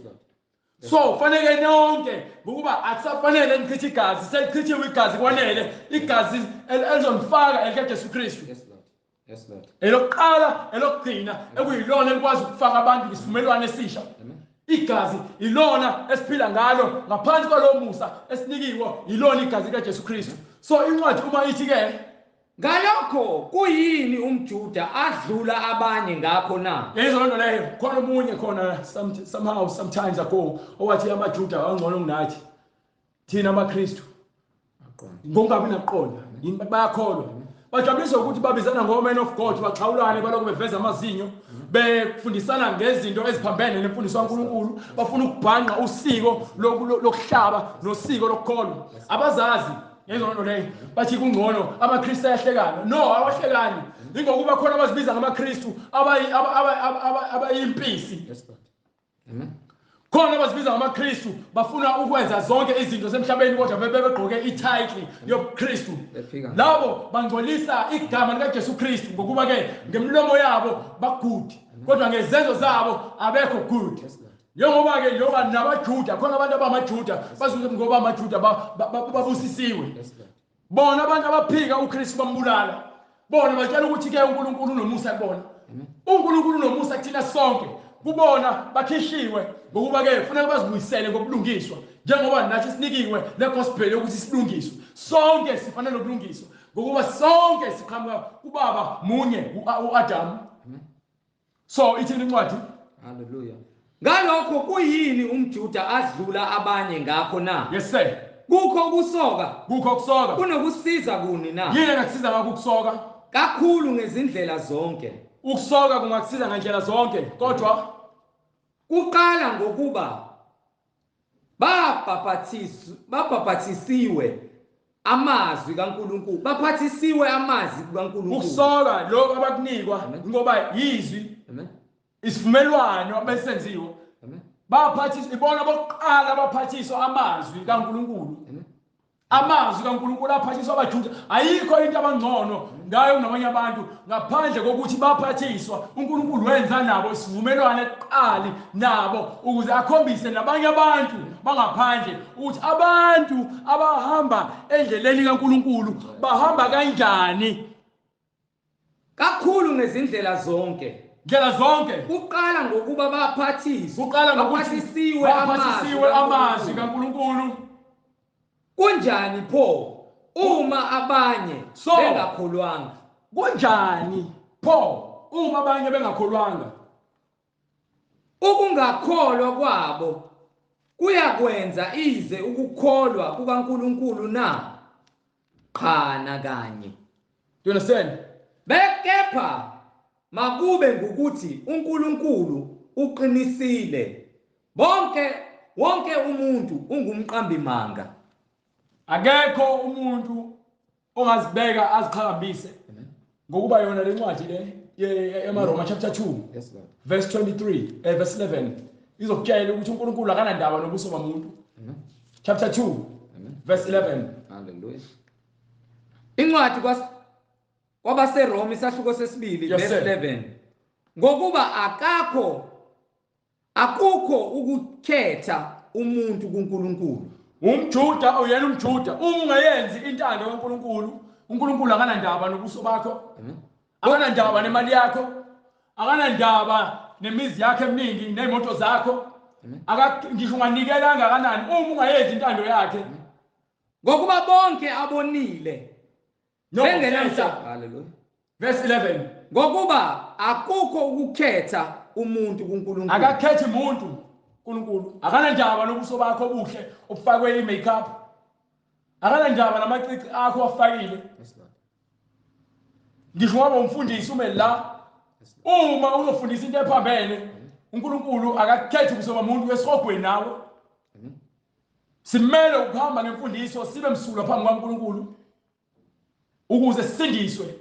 So fanele nonke ngokuba akusafanele nichithe igazi selichithiwe igazi kwanele igazi elizonifaka elikaJesu Kristu. Yes, Lord. Yes, Lord. Elokuqala elokugcina ekuyilona elikwazi ukufaka abantu ngisivumelwano esisha. Igazi ilona esiphila ngalo ngaphansi kwalo musa esinikiwe ilona igazi likaJesu Kristu. So incwadi uma ithi ke ngalokho kuyini umJuda adlula abanye ngakho na? yayizolonda leyo khona omunye khona sometimes ago owathi amaJuda angcono kunathi thina amaKristu ngongabi naqonda yini bayakholwa bajabulisa ukuthi babizana ngomen of God baxhawulane baloko beveza amazinyo befundisana ngezinto eziphambene nemfundiso kaNkulunkulu bafuna ukubhanqa usiko lokuhlaba nosiko lokukholwa abazazi yezona leyo bathi kungcono amaKristu ayahlekana. No, awahlekani ingokuba khona abazibiza ngamaKristu abayimpisi. Amen. Khona abazibiza ngamaKristu bafuna ukwenza zonke izinto semhlabeni kodwa bebegqoke ititle yobuKristu. Labo bangcolisa igama likaJesu Kristu ngokuba ke ngemlomo yabo bagood kodwa ngezenzo zabo abekho good. Njengoba ke njengoba nabaJuda khona abantu abamaJuda bazuze ngoba amaJuda babusisiwe. Bona abantu abaphika uKristu bambulala. Bona batshela ukuthi ke uNkulunkulu unomusa kubona. uNkulunkulu unomusa kuthina sonke. Kubona bakhishiwe ngokuba ke kufanele bazibuyisele ngobulungiswa njengoba nathi sinikiwe le gospel ukuthi silungiswe. Sonke sifanele ukulungiswa ngokuba sonke siqhamuka kubaba munye uAdam. So ithi incwadi. Hallelujah. Ngalokho kuyini umJuda adlula abanye ngakho na? Yes sir. Kukho ukusoka. Kukho ukusoka. Kunokusiza kuni na? Yini engakusiza ngakho ukusoka? Kakhulu ngezindlela zonke. Ukusoka kungakusiza ngandlela zonke kodwa kuqala ngokuba babhaphathisiwe amazwi kaNkulunkulu. Baphathisiwe amazwi kaNkulunkulu. Ukusoka lokho abakunikwa ngoba yizwi. Amen. Isivumelwano abesenziwe. Amen. Baphathisa ibona bokuqala abaphathiswa amazwi kaNkulunkulu. amazwi kaNkulunkulu aphathiswa abaJuda ayikho into abangcono ngayo nabanye abantu ngaphandle kokuthi baphathiswa uNkulunkulu wenza nabo isivumelwano eqali nabo ukuze akhombise nabanye abantu bangaphandle ukuthi abantu abahamba endleleni kaNkulunkulu bahamba kanjani kakhulu ngezindlela zonke. ndlela zonke. Uqala ngokuba baphathiswe, Uqala ngokuthi baphathisiwe amazwi kaNkulunkulu. Kunjani pho uma abanye bengakholwanga? Kunjani pho uma abanye bengakholwanga? Ukungakholwa kwabo kuyakwenza ize ukukholwa kukaNkulunkulu na? Qha kanye. Do you understand? Bekepha makube ngokuthi uNkulunkulu uqinisile. Wonke umuntu ungumqambi manga. Akekho umuntu ongazibeka aziqhakambise ngokuba yona lencwadi le eMaroma chapter 2 verse 23 verse 11 izokutshela ukuthi uNkulunkulu akanandaba nobuso bomuntu. Chapter 2 verse 11. Hallelujah. Incwadi kwabaseRoma isahluko sesibili verse 11. Ngokuba akukho ukukhetha umuntu kuNkulunkulu. Umjuda uyena umjuda ungayenzi intando kaNkulunkulu. uNkulunkulu akanandaba nobuso bakho. Akanandaba nemali yakho. Akanandaba nemizi yakhe eminingi nezimoto zakho. Ngisho unganikela kangakanani uma ungayenzi intando yakhe. Ngokuba bonke abonile Hallelujah. Verse 11. Ngokuba akukho ukukhetha umuntu kuNkulunkulu. Akakhethi umuntu uNkulunkulu. Akanandaba nobuso bakho obuhle obufakwe i-makeup. Akanandaba namacici akho afakile. Ngisho ngoba umfundisi ume la uma uzofundisa into ephambene uNkulunkulu akakhethi ubuso bomuntu esihogweni nawe. Simele ukuhamba ngemfundiso sibe msulwa phambi kwaNkulunkulu ukuze sisindiswe.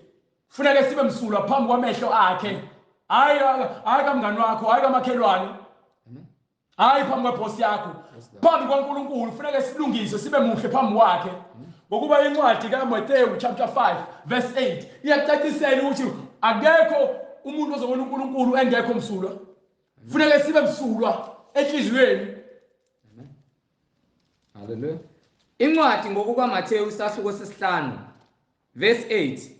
Kufanele sibe msulwa phambi kwamehlo akhe. Hayi kamngani wakho, hayi kamakhelwane. Hayi phambi kwebosi yakho. Phambi kwaNkulunkulu kufanele silungiswe sibe muhle phambi kwakhe. Ngokuba incwadi kaMateyu chapter 5 verse 8 iyacacisela ukuthi akekho umuntu ozobona uNkulunkulu engekho msulwa. Kufanele sibe msulwa enhliziyweni. Hallelujah. Incwadi ngokukaMateyu isahluko sesihlanu verse 8.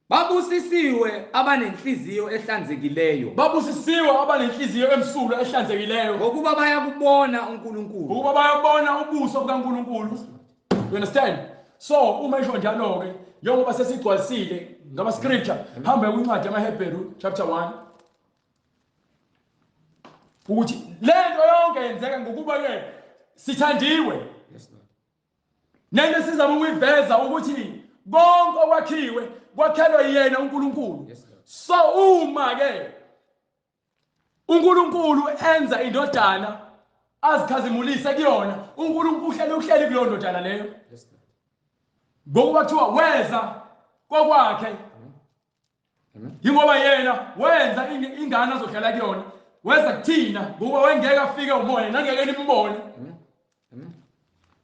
Babusisiwe abanenhliziyo ehlanzekileyo. Babusisiwe abanenhliziyo emsulwa ehlanzekileyo. Ngokuba bayakubona uNkulunkulu. Ngokuba bayabona ubuso bukaNkulunkulu. You understand? So uma isho njalo ke njengoba sesigcwalisile ngama scripture hamba kwincwadi yamaHebheru chapter 1 ukuthi lento yonke yenzeka ngokuba ke sithandiwe. Nento sizama ukuyiveza ukuthi konke okwakhiwe kwakhelwa yena uNkulunkulu. So uma ke uNkulunkulu enza indodana azikhazimulise kuyona uNkulunkulu uhleli kuleyo ndodana leyo. Ngokuba kuthiwa weza kokwakhe. Yingoba yena wenza ingane azohlala kuyona. Weza kuthina ngoba wengeke afike umoya nangeke nimbone.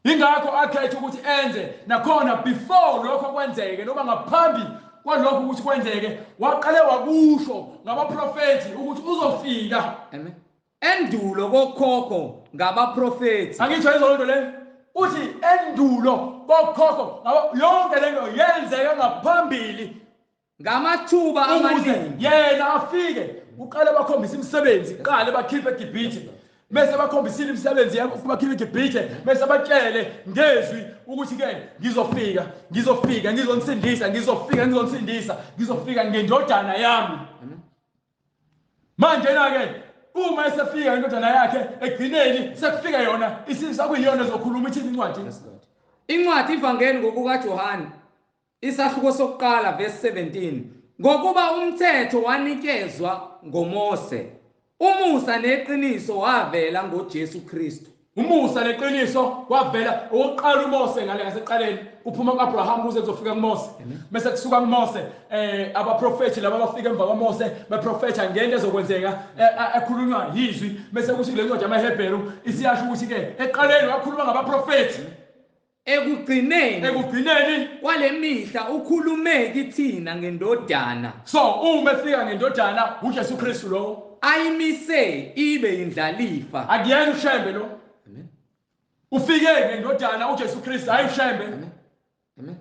Ingakho akhethe ukuthi enze nakhona before lokho kwenzeke noma ngaphambi kwalokho ukuthi kwenzeke waqale wakusho ngabaprofeti ukuthi uzofika. Amen. Endulo kokhokho ngabaprofeti. Angitsho izolonto le uthi endulo kokhokho yonke lento yenzeka ngaphambili ngamathuba amaningi. Yena afike uqale bakhombisa imisebenzi qale bakhiphe eGibhithe. Bese bakhombisile imisebenzi yakho kubakhiphe eGibhithe bese batshele ngezwi ukuthi ke ngizofika ngizofika ngendodana yami. Manje na ke uma esefika indodana yakhe egcineni sekufika yona isizwe kuyiyona ezokhuluma ithi incwadi. Incwadi ivangeli ngokukaJohane isahluko sokuqala verse 17. Ngokuba umthetho wanikezwa ngoMose, umusa neqiniso wavela ngoJesu Kristu. Umusa neqiniso kwavela oqala uMose ngale ngaseqaleni uphuma kuAbraham kuze kuzofika kuMose. Bese kusuka kuMose abaprofeti laba abafika emva kwaMose beprofetha ngento ezokwenzeka ekhulunywa yizwi bese kuthi le ncwadi yamaHebheru isiyasho ukuthi ke eqaleni wakhuluma ngabaprofeti. ekugcineni kwale mihla ukhulume kithina ngendodana. So uma efika ngendodana uJesu Kristu lo ayimise ibe indlalifa. akuyena ushembe lo. Amen. Ufike ngendodana uJesu Kristu hayi ushembe. Amen. Amen.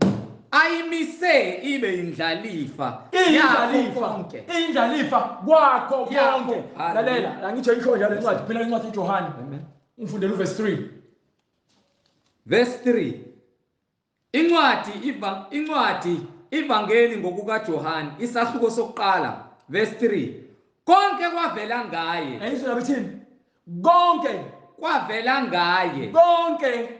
ayimise ibe indlalifa. Indlalifa kwakho konke. Lalela la ngitsho isho njalo incwadi phela incwadi kaJohane. Amen. Umfundele uverse 3. Verse 3. Incwadi ivangeli ngokukaJohane isahluko sokuqala verse 3. Konke kwavela ngaye. Ayisho bethini? Konke kwavela ngaye.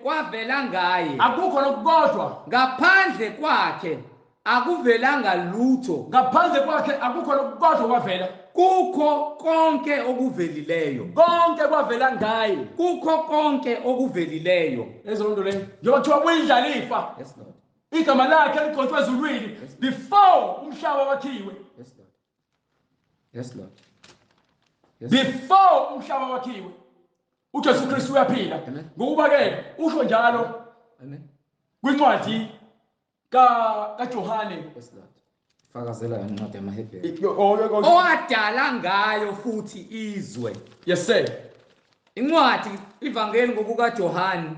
kwavela ngaye. Akukho nokukodwa. Ngaphandle kwakhe akuvelanga lutho. Ngaphandle kwakhe akukho nokukodwa kwavela. Kukho konke okuvelileyo. Konke kwavela ngaye. Kukho konke okuvelileyo. Ezonto le njengoba kuthiwa kuyindlalifa. Yes Lord. Igama lakhe liqothwe ezulwini before umhlaba wakhiwe. Yes Lord. Yes Lord. Yes. Before umhlaba wakhiwe uJesu Kristu uyaphila. Ngokuba ke usho njalo. Amen. Kwincwadi kaJohane. Yes Lord. Fakazela incwadi yamaHebheru. Owadala ngayo futhi izwe. Yes sir. Incwadi ivangeli ngokukaJohane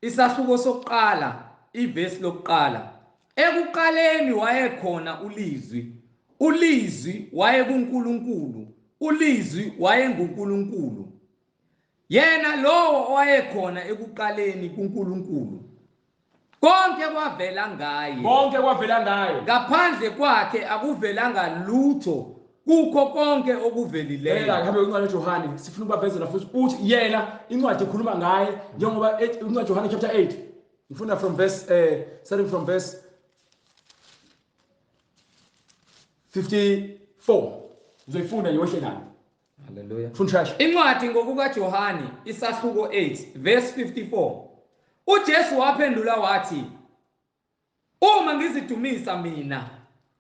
isahluko sokuqala ivesi lokuqala. Ekuqaleni wayekhona ulizwi. Ulizwi waye kuNkulunkulu. Ulizwi waye nguNkulunkulu. Yena lowo owayekhona ekuqaleni kuNkulunkulu. Konke kwavela ngaye. Ngaphandle kwakhe akuvelanga lutho. Kukho konke okuvelileyo. Yena ngabe incwadi kaJohane sifuna ukubavezela futhi uthi yena incwadi ekhuluma ngaye njengoba incwadi kaJohane chapter 8. Ngifuna from verse starting from verse 54. Uzoyifunda nje nani. Hallelujah. Funtrash. Incwadi ngokukaJohane isahluko 8 verse 54. uJesu waphendula wathi, uma ngizidumisa mina,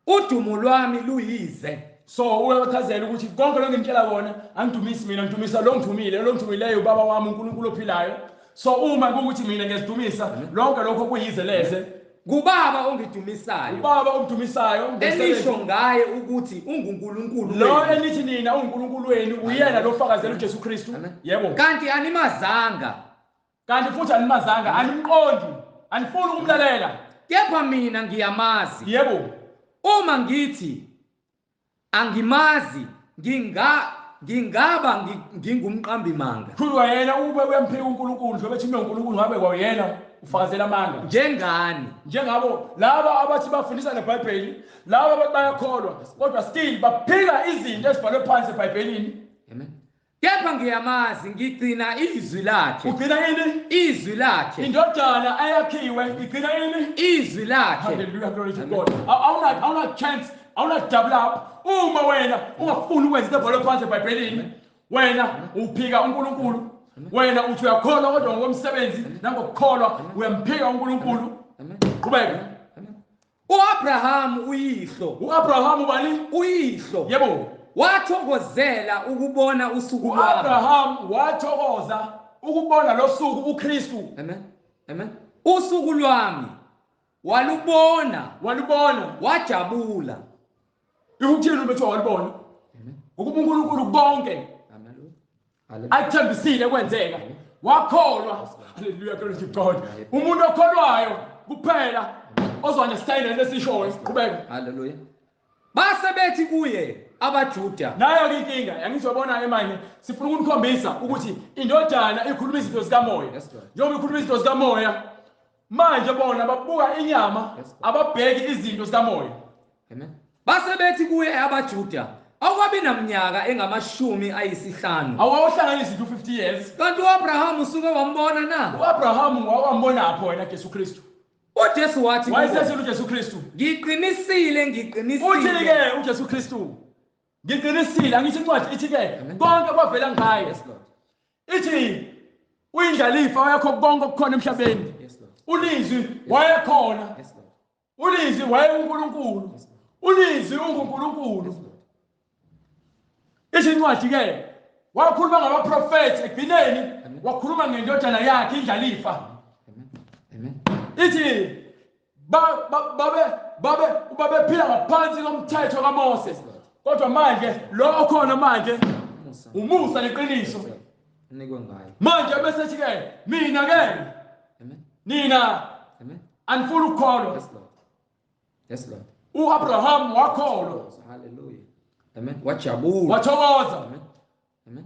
udumo lwami luyize. So uyachazela ukuthi konke lokho ngitshela kona angidumisi mina, ngidumisa lo ngithumile, lo ngithumileyo ubaba wami uNkulunkulu ophilayo. So uma ukuthi mina ngiyazidumisa lonke lokho kuyize leze kubaba ongidumisayo. Ubaba ongidumisayo elisho ngaye ukuthi unguNkulunkulu. Lo elithi nina uNkulunkulu wenu uyena lo fakazela uJesu Kristu. Yebo. Kanti animazanga. Kanti futhi animazanga, animqondi, anifuni ukumlalela. Kepha mina ngiyamazi. Yebo. Uma ngithi angimazi ngingaba ngingumqambi manga. Kuba yena ube uyamphika uNkulunkulu, njengoba ethi uNkulunkulu ngabe kwayena ufakazela amanga. Njengani? Njengabo laba abathi bafundisa neBhayibheli, laba abathi bayakholwa kodwa still baphika izinto ezibhalwe phansi eBhayibhelini. Amen. Kepha ngiyamazi ngigcina izwi lakhe. Ugcina ini? Izwi lakhe. Indodana ayakhiwe igcina ini? Izwi lakhe. Hallelujah, glory to God. Awuna chance, awuna double up. Uma wena ungafuni ukwenza into ebhalwe phansi eBhayibhelini, wena uphika uNkulunkulu. Wena uthi uyakholwa kodwa ngokomsebenzi nangokukholwa uyamphika uNkulunkulu. Qhubeka. uAbraham uyihlo. uAbraham ubani? Uyihlo. Yebo. Wathokozela ukubona usuku lwami. uAbraham wathokoza ukubona lo suku uKristu. Amen. Amen. Usuku lwami walubona. Wajabula. Ukuthini ubethu walubona? Ukuba uNkulunkulu konke athembisile kwenzeka. Wakholwa. Hallelujah, glory to God. Umuntu okholwayo kuphela ozounderstand lesishoyo. Qhubeka. Hallelujah. Base bethi kuye abaJuda. Nayo inkinga angizobona manje sifuna ukunikhombisa ukuthi indodana ikhuluma izinto zikamoya. Njengoba ikhuluma izinto zikamoya manje bona babuka inyama ababheki izinto zikamoya. Amen. Base bethi kuye abaJuda akwabi naminyaka engamashumi ayisihlanu. Awawuhlanganisa 50 years. Kanti uAbraham usuke wambona na? uAbraham wawambona apho wena Jesu Kristu. uJesu wathi wayesethula uJesu Kristu. Ngiqinisile. Uthi ke uJesu Kristu. Ngiqinisile angithi incwadi ithi ke konke kwavela ngaye. Yes Lord. Ithi uyindlalifa yakho konke okukhona emhlabeni. Yes Lord. Ulizwi wayekhona. Yes Lord. Ulizwi wayeUNkulunkulu. Ulizwi unguNkulunkulu. Ithi incwadi ke wakhuluma ngabaprofeti ekugcineni wakhuluma ngendodana yakhe indlalifa. Amen. Ithi babe phila ngaphansi komthetho kaMose. Kodwa manje lo okhona manje umusa neqiniso. Unikwe ngayo. Manje bese sithi ke mina ke Amen. nina Amen. anifuna ukukholwa. Yes Lord. Yes Lord. uAbraham wakholwa. Hallelujah. Amen. Wajabula. Wathokoza. Amen. Amen.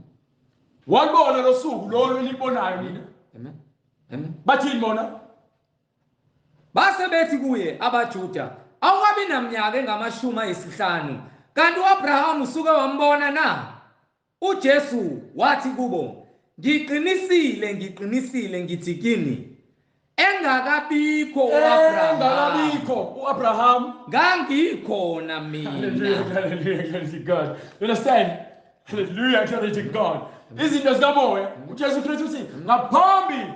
Walibona lo suku lo elibonayo nina. Amen. Amen. Bathini bona? Base bethi kuye abaJuda, awukabi naminyaka engamashumi ayisihlanu, kanti uAbraham usuke wambona na? uJesu wathi kubo, ngiqinisile ngithi kini, engakabikho uAbraham ngangikhona mina. Hallelujah, God. You understand? Hallelujah, glory to God. Izinto zikamoya uJesu Kristu uthi ngaphambi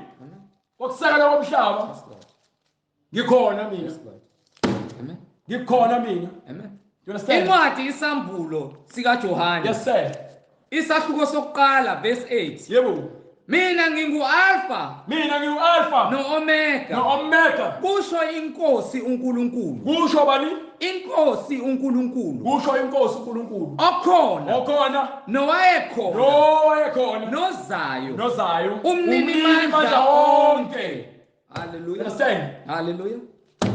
kokusakala komhlaba ngikhona mina. Amen. Ngikhona mina. Amen. You understand? Incwadi isambulo sikaJohane. Yes sir. Isahluko sokuqala verse 8. Yebo. Mina ngingu-Alpha ngingu-Alpha no-Omega. Kusho inkosi uNkulunkulu. Kusho bani? Inkosi uNkulunkulu. Kusho inkosi uNkulunkulu. Okhona. Nowayekhona. Nozayo. Umninimandla wonke. Hallelujah. Understand? Hallelujah.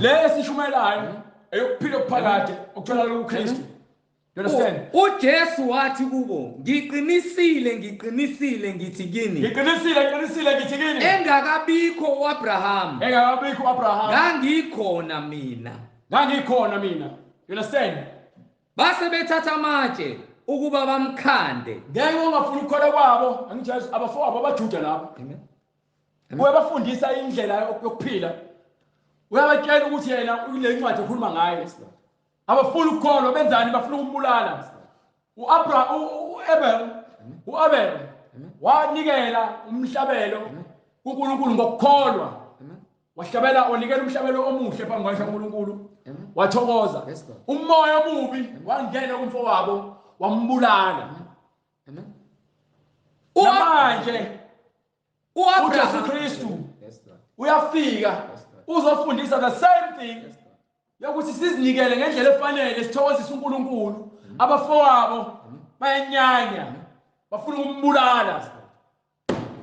Le esishumayelayo eyokuphila okuphakade okutholakala kuKristu. You understand? uJesu wathi kubo, ngiqinisile ngithi kini. Ngiqinisile ngithi kini. Engakabikho uAbraham. Ngangikhona mina. You understand? Base bethatha amatshe ukuba bamkhande. Ngeke ungafuna ukukholwa kwabo, angijazi abafowabo abaJuda lapho. Amen. Uyabafundisa indlela yokuphila. Uyabatshela ukuthi yena kule incwadi ekhuluma ngayo. Abafuna ukukholwa benzani? Bafuna ukumbulala. uAbel wanikela umhlabelo kuNkulunkulu ngokukholwa. Wahlabela onikela umhlabelo omuhle phambi kaNkulunkulu. Wathokoza. Umoya omubi wangena kumfowabo wambulala. Manje uJesu Kristu uyafika uzofundisa the same thing. Yokuthi sizinikele ngendlela efanele sithokozisa uNkulunkulu. Abafowabo bayanyanya bafuna ukumbulala.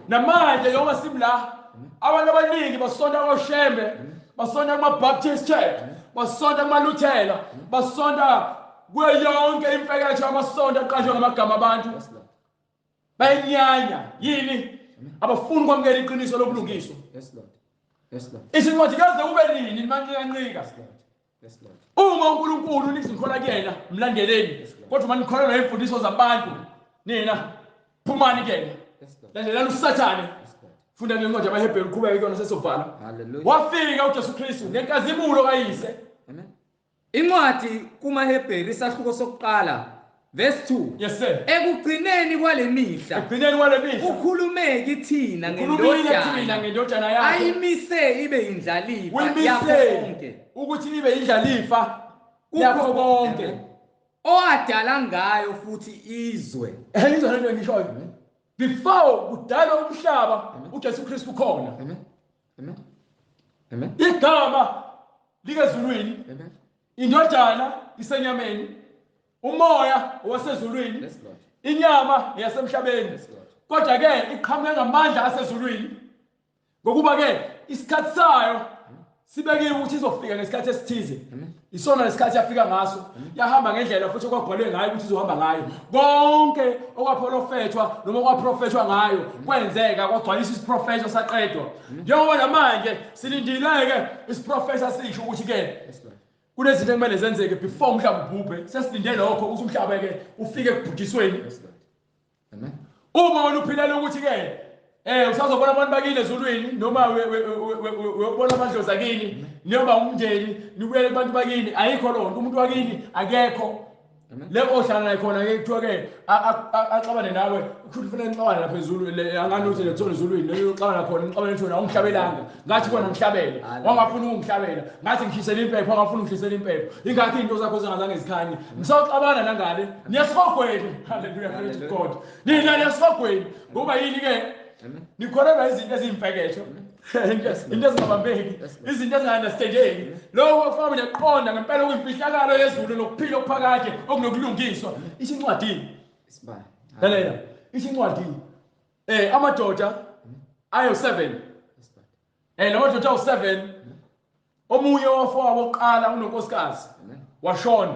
Namanje njengoba simla abantu abaningi basonda koShembe, basonda kuma-Baptist Church, basonda kuma-Luthela, basonda kuyo yonke imfeketho yamasonto aqanjwe ngamagama abantu. Bayanyanya yini? Abafuni ukwamukela iqiniso lobulungiswa. Isincwadi kaze ube nini manikancika. Uma uNkulunkulu nizinkhola kuyena mlandeleni, kodwa uma nikholelwa imfundiso zabantu nina phumani kuyena. Landelani uSathane. Funda ngencwadi yabaHebheru uqhubeke kuyona sesovala. Wafika uJesu Kristu ngenkazimulo kayise. Amen. Incwadi kumaHebheru isahluko sokuqala verse 2. Yes sir. Ekugcineni kwale mihla ukhulume kithina ngendodana yakhe ayimise ibe indlalifa yakho konke. Ukuthi ibe indlalifa yakho konke. Owadala ngayo futhi izwe. Izwe lento engishoyo. Before kudala umhlaba uJesu Kristu ukhona. Amen. Igama likaZulwini. Indodana isenyameni. Umoya wasezulwini. Inyama yasemhlabeni. Kodwa ke iqhamuke ngamandla asezulwini. Ngokuba ke isikhathi sayo sibekiwe ukuthi izofika ngesikhathi esithize. Isona lesikhathi yafika ngaso. Yahamba ngendlela futhi okwabhalwe ngayo ukuthi izohamba ngayo. Konke okwaprofethwa noma okwaprofethwa ngayo kwenzeka kwagcwalisa isiprofetho saqedwa. Njengoba namanje silindileke isiprofetho sisho ukuthi ke kunezinto ekumele zenzeke before umhlaba ubhubhe. Sesilinde lokho ukuthi umhlaba ke ufike ekubhujisweni. Amen. Uma wena uphilela ukuthi ke usazobona abantu bakini ezulwini noma uyobona amadlozi akini noma umndeni nibuye kubantu bakini ayikho lonto umuntu wakini akekho. Le ohlala naye khona ke kuthiwa ke axabane nawe ukuthi kufanele nixabane lapha ezulu angani uthi lethona ezulwini leyo xabana khona nixabane lethona umhlabelanga ngathi kona ngihlabele wangafuna ungihlabela ngathi ngihlisela impepho wangafuna ungihlisela impepho ingakho into zakho zingazange zikhanye ngisawuxabana nangale niyasihogweni. Hallelujah, praise God. Nina niyasihogweni ngoba yini ke nikholelwa izinto eziyimfeketho into ezingabambeki, izinto ezinga-understandeki. Lokho kufana neqonda ngempela okuyimfihlakalo yezulu nokuphila okuphakade okunokulungiswa. Isho incwadini. Lalela, isho incwadini. Amadoda ayo-7. La madoda awu-7. Omunye wafowabo oqala unonkosikazi. Washona.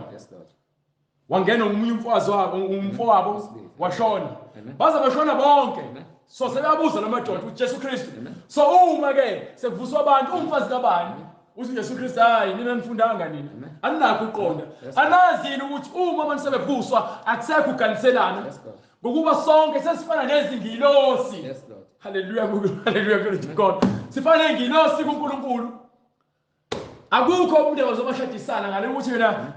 Wangena ngomunye umfowabo washona. Baze bashona bonke. So sebeyabuza lamadoda uJesu Kristu. So uma ke sekuvuswa abantu umfazi kabani? Uthi uJesu Kristu hayi nina nifundanga nina. Aninakho uqonda. Anazini ukuthi uma abantu sebevuswa akusekho uganiselana. Ngokuba sonke sesifana nezingilosi. Hallelujah, hallelujah, glory to God. Sifana nezingilosi kuNkulunkulu. Akukho umuntu ozobashadisana ngale ukuthi yena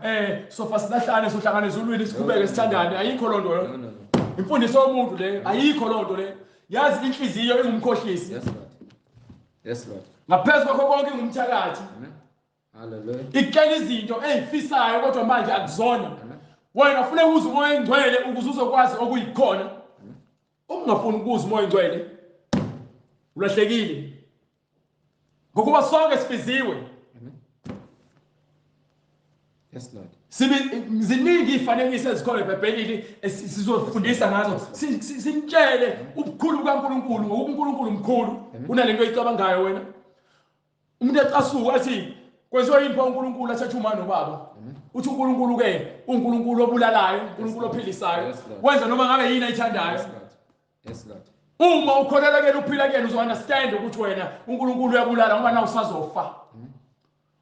sofa silahlane sohlangana ezulwini siqhubeke sithandane. Ayikho loo nto leyo. Imfundiso yomuntu le ayikho loo nto le. Yazi inhliziyo ingumkhohlisi. Yes Lord. Ngaphezu kwakho konke ingumthakathi. Hallelujah. Ikela izinto ezifisayo kodwa manje akuzona. Wena ufuna ukuza umoya engcwele ukuze uzokwazi okuyikhona. Ungafuni ukuza umoya engcwele ulahlekile. Ngokuba sonke sifiziwe. Yes Lord. Ziningi izifanekiso ezikhona eBhayibhelini sizofundisa ngazo. Sintshele ubukhulu bukaNkulunkulu ngoba uNkulunkulu mkhulu kunalento oyicabangayo wena. Umuntu ecasuka athi kwenziwa yini pha uNkulunkulu athatha umama nobaba. Uthi uNkulunkulu ke uNkulunkulu obulalayo, uNkulunkulu ophilisayo. Wenza noma ngabe yini ayithandayo. Yes Lord. Uma ukholelwa kena uphila kena uzo-understand ukuthi wena uNkulunkulu uyabulala ngoba nawe usazofa.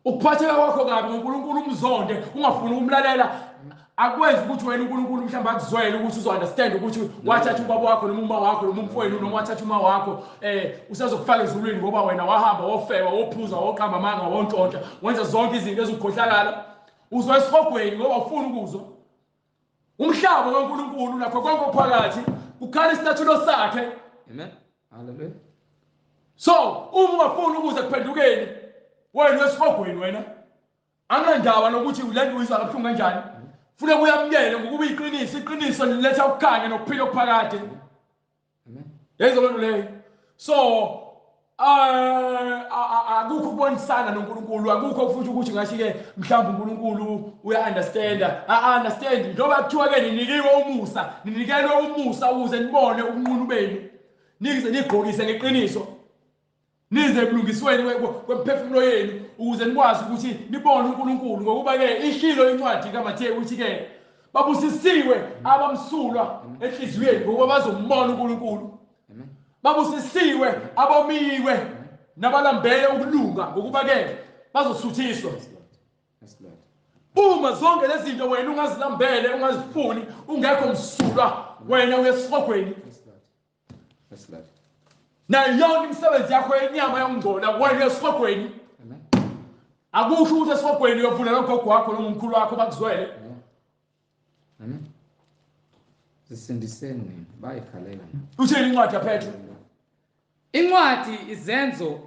Ukuphatheka kwakho kabi ngoNkulunkulu umzonde ungafuni ukumlalela akwenzi ukuthi wena uNkulunkulu mhlawumbe akuzwele ukuthi uzo-understand ukuthi wathatha ubaba wakho noma uma wakho noma umfowenu noma wathatha uma wakho usazokufaka ezulwini ngoba wena wahamba wofeba wophuza woqamba amanga wontshontsha wenza zonke izinto ezikhohlakala uzwa esihogweni ngoba ufuna ukuzwa umhlaba kaNkulunkulu nakho konke ophakathi ukhala istathulo sakhe. Amen. Hallelujah. So uma ungafuni ukuze kuphendukeni wena esihogweni wena angendaba nokuthi ulento uyizwa kabuhlungu kanjani. Funa kuyamkele ngokuba iqiniso liletha ukukhanya nokuphila okuphakade. Amen. Yenza lento leyo. So akukho ukubonisana noNkulunkulu akukho futhi ukuthi ngathi ke mhlawumbe uNkulunkulu uya-understanda. Understand njengoba kuthiwa ke ninikelwe umusa ukuze nibone ubunqunu benu nize nigqokise ngeqiniso nize ebulungisweni kwemphefumulo yenu ukuze nikwazi ukuthi nibone uNkulunkulu ngokuba ke ihlilo incwadi kaMathewu uthi ke babusisiwe abamsulwa enhliziyweni ngoba bazombona uNkulunkulu. Babusisiwe abomiwe nabalambele ukulunga ngokuba ke bazosuthiswa. Uma zonke lezi zinto wena ungazilambele ungazifuni ungekho msulwa wena uyesihogweni. Na yonke imisebenzi yakho yenyama yokungcola wena uyesihogweni. Akusho ukuthi esihogweni uyovula nogogo wakho noma umkhulu wakho bakuzwele. Amen. Sisindiseni bayikhalela. Uthini incwadi yaPetru? Incwadi izenzo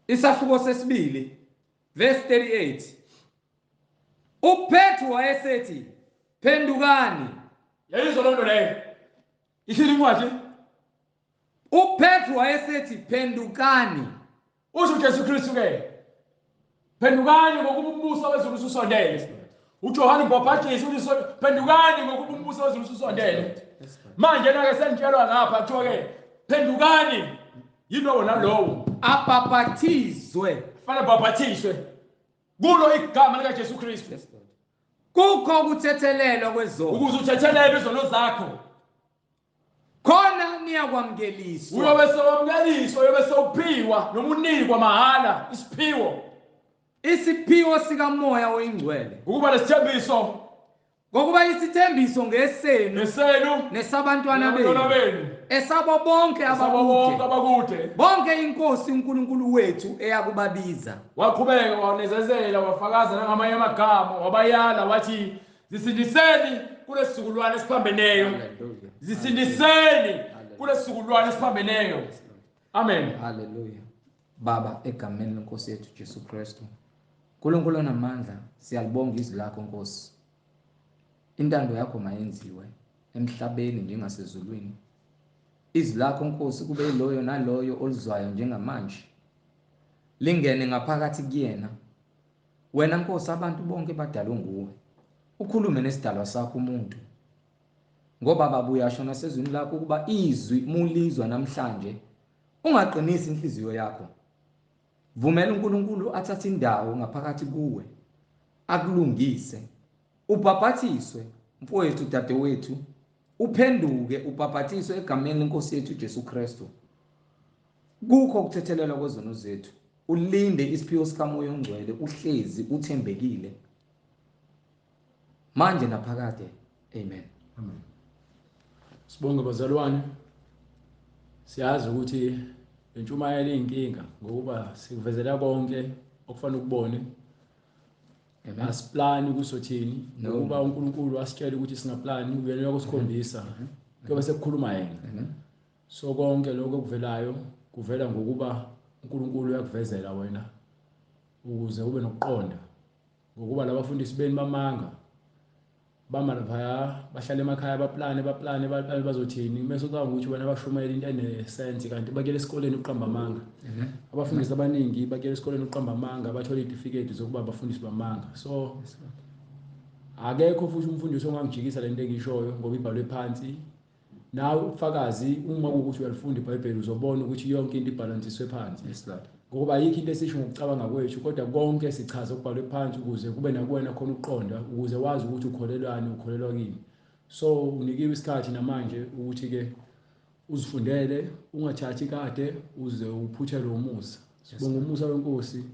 isahluko sesibili verse 38. uPetru wayesethi phendukani. Yayizwa loo nto leyo. Ishilo incwadi. uPetru wayesethi phendukani. Usho uJesu Kristu ke phendukani ngokuba umbuso wezulu ususondele. uJohane uMbhaphathizi uthi phendukani ngokuba umbuso wezulu ususondele. Manje na ke senitshelwa ngapha kuthiwa ke phendukani yilo nalowo abhaphathizwe kufanele babhathiswe kulo igama lika Jesu Kristu. Kukho ukuthethelelwa kwezono ukuze uthethelele izono zakho khona niyakwamukeliswa. uyobe sewamkeliswa uyobe sewuphiwa noma unikwa mahala isiphiwo sikamoya oyingcwele ukuba lesithembiso ngokuba isithembiso ngesenu nesabantwana benu esabo bonke abakude bonke inkosi uNkulunkulu wethu eyakubabiza. Waqhubeka wanezezela wafakaza nangamanye amagama wabayala wathi zisindiseni kulesizukulwane esiphambeneyo. Zisindiseni kulesizukulwane esiphambeneyo. Amen. Hallelujah. Baba egameni lenkosi yethu Jesu Kristu uNkulunkulu onamandla siyalibonga izwi lakho Nkosi. Intando yakho mayenziwe emhlabeni njengasezulwini. izwi lakho Nkosi kube yiloyo naloyo olizwayo njengamanje lingene ngaphakathi kuyena. Wena Nkosi abantu bonke badalwe nguwe. Ukhulume nesidalwa sakho umuntu. Ngoba babuya asho nasezwini lakho ukuba izwi mulizwa namhlanje ungaqinisi inhliziyo yakho. Vumela uNkulunkulu athathe indawo ngaphakathi kuwe. Akulungise. Ubhabhathiswe mfowethu dadewethu. Uphenduke ubhabhathiswe egameni lenkosi yethu Jesu Kristu. Kukho ukuthethelelwa kwezono zethu. Ulinde isiphiwo sikaMoya oNgcwele uhlezi uthembekile. Manje naphakade. Amen. Amen. Sibonge bazalwane. Siyazi ukuthi intshumayelo iyinkinga ngokuba sikuvezela konke okufanele ukubone. Asiplani kusothini ngokuba uNkulunkulu asitshela ukuthi singaplani uyena ukusikhombisa. Kuyobe sekukhuluma yena. So konke lokho okuvelayo kuvela ngokuba uNkulunkulu uyakuvezela wena ukuze ube nokuqonda ngokuba labafundisi beni bamanga bama lapha bahlala emakhaya baplane bazothini mase ucabanga ukuthi wena bashumayela into enesense kanti bakele esikoleni uqamba amanga. Abafundisi abaningi bakele esikoleni uqamba amanga bathola icertificate zokuba abafundisi bamanga. So akekho futhi umfundisi ongangijikisa lento engishoyo ngoba ibhalwe phansi. Nawe ubufakazi uma ukuthi uyalifunda iBhayibheli uzobona ukuthi yonke into ibalansiswe phansi. Ngoba ayikho into esisho ngokucabanga kwethu kodwa konke sichaza ukubhalwe phansi ukuze kube nakuwena khona uqonda ukuze wazi ukuthi ukholelwani ukholelwa kimi. So unikiwe isikhathi namanje ukuthi ke uzifundele ungathathi kade uze uphuthelwe umusa. Sibonga umusa weNkosi.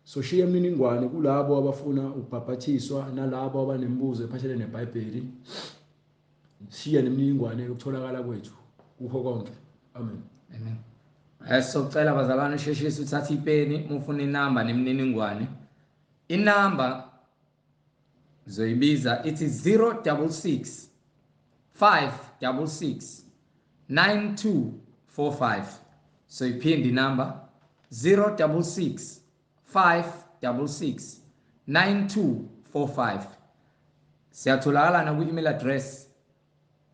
So shiya imininingwane kulabo abafuna ukubhabhathiswa nalabo abanembuzo ephathelene neBhayibheli. Siya nemininingwane yokutholakala kwethu kukho konke. Amen. Amen. Socela bazalwane usheshise uthathe ipeni ufuna inamba nemininingwane. Inamba zoyibiza ithi 066 566 9245. So iphindi inamba 066 566 9245. Siyatholakala na ku-email address.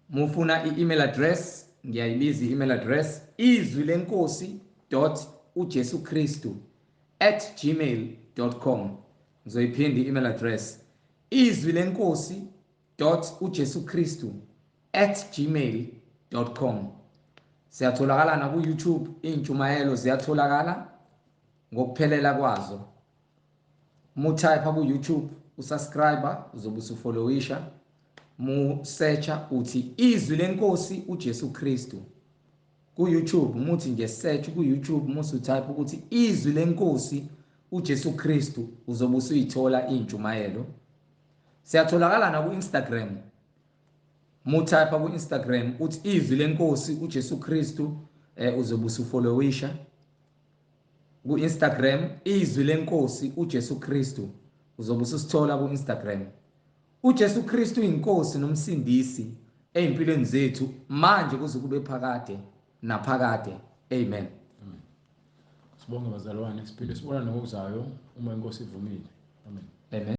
Mufuna i-email address ngiyayibiza i-email address izwilenkosi.ujesukristu@gmail.com. Ngizoyiphindi i-email address izwilenkosi.ujesukristu@gmail.com. Siyatholakala na ku YouTube. Intshumayelo ziyatholakala ngokuphelela kwazo. Mutype ku YouTube usubscribe uzobe usufollowisha. Mu searcha uthi izwi lenkosi uJesu Kristu ku YouTube. Muthi nje search ku YouTube musu type ukuthi izwi lenkosi uJesu Kristu uzobe usuyithola intshumayelo. Siyatholakala na ku Instagram. Mu type ku Instagram uthi izwi lenkosi uJesu Kristu uzobe usufollowisha ku Instagram izwi lenkosi uJesu Kristu uzobe usithola ku Instagram. uJesu Kristu inkosi nomsindisi ezimpilweni zethu manje kuze kube phakade naphakade. Amen. Sibonge bazalwane siphinde sibona nokuzayo uma inkosi ivumile. Amen. Amen.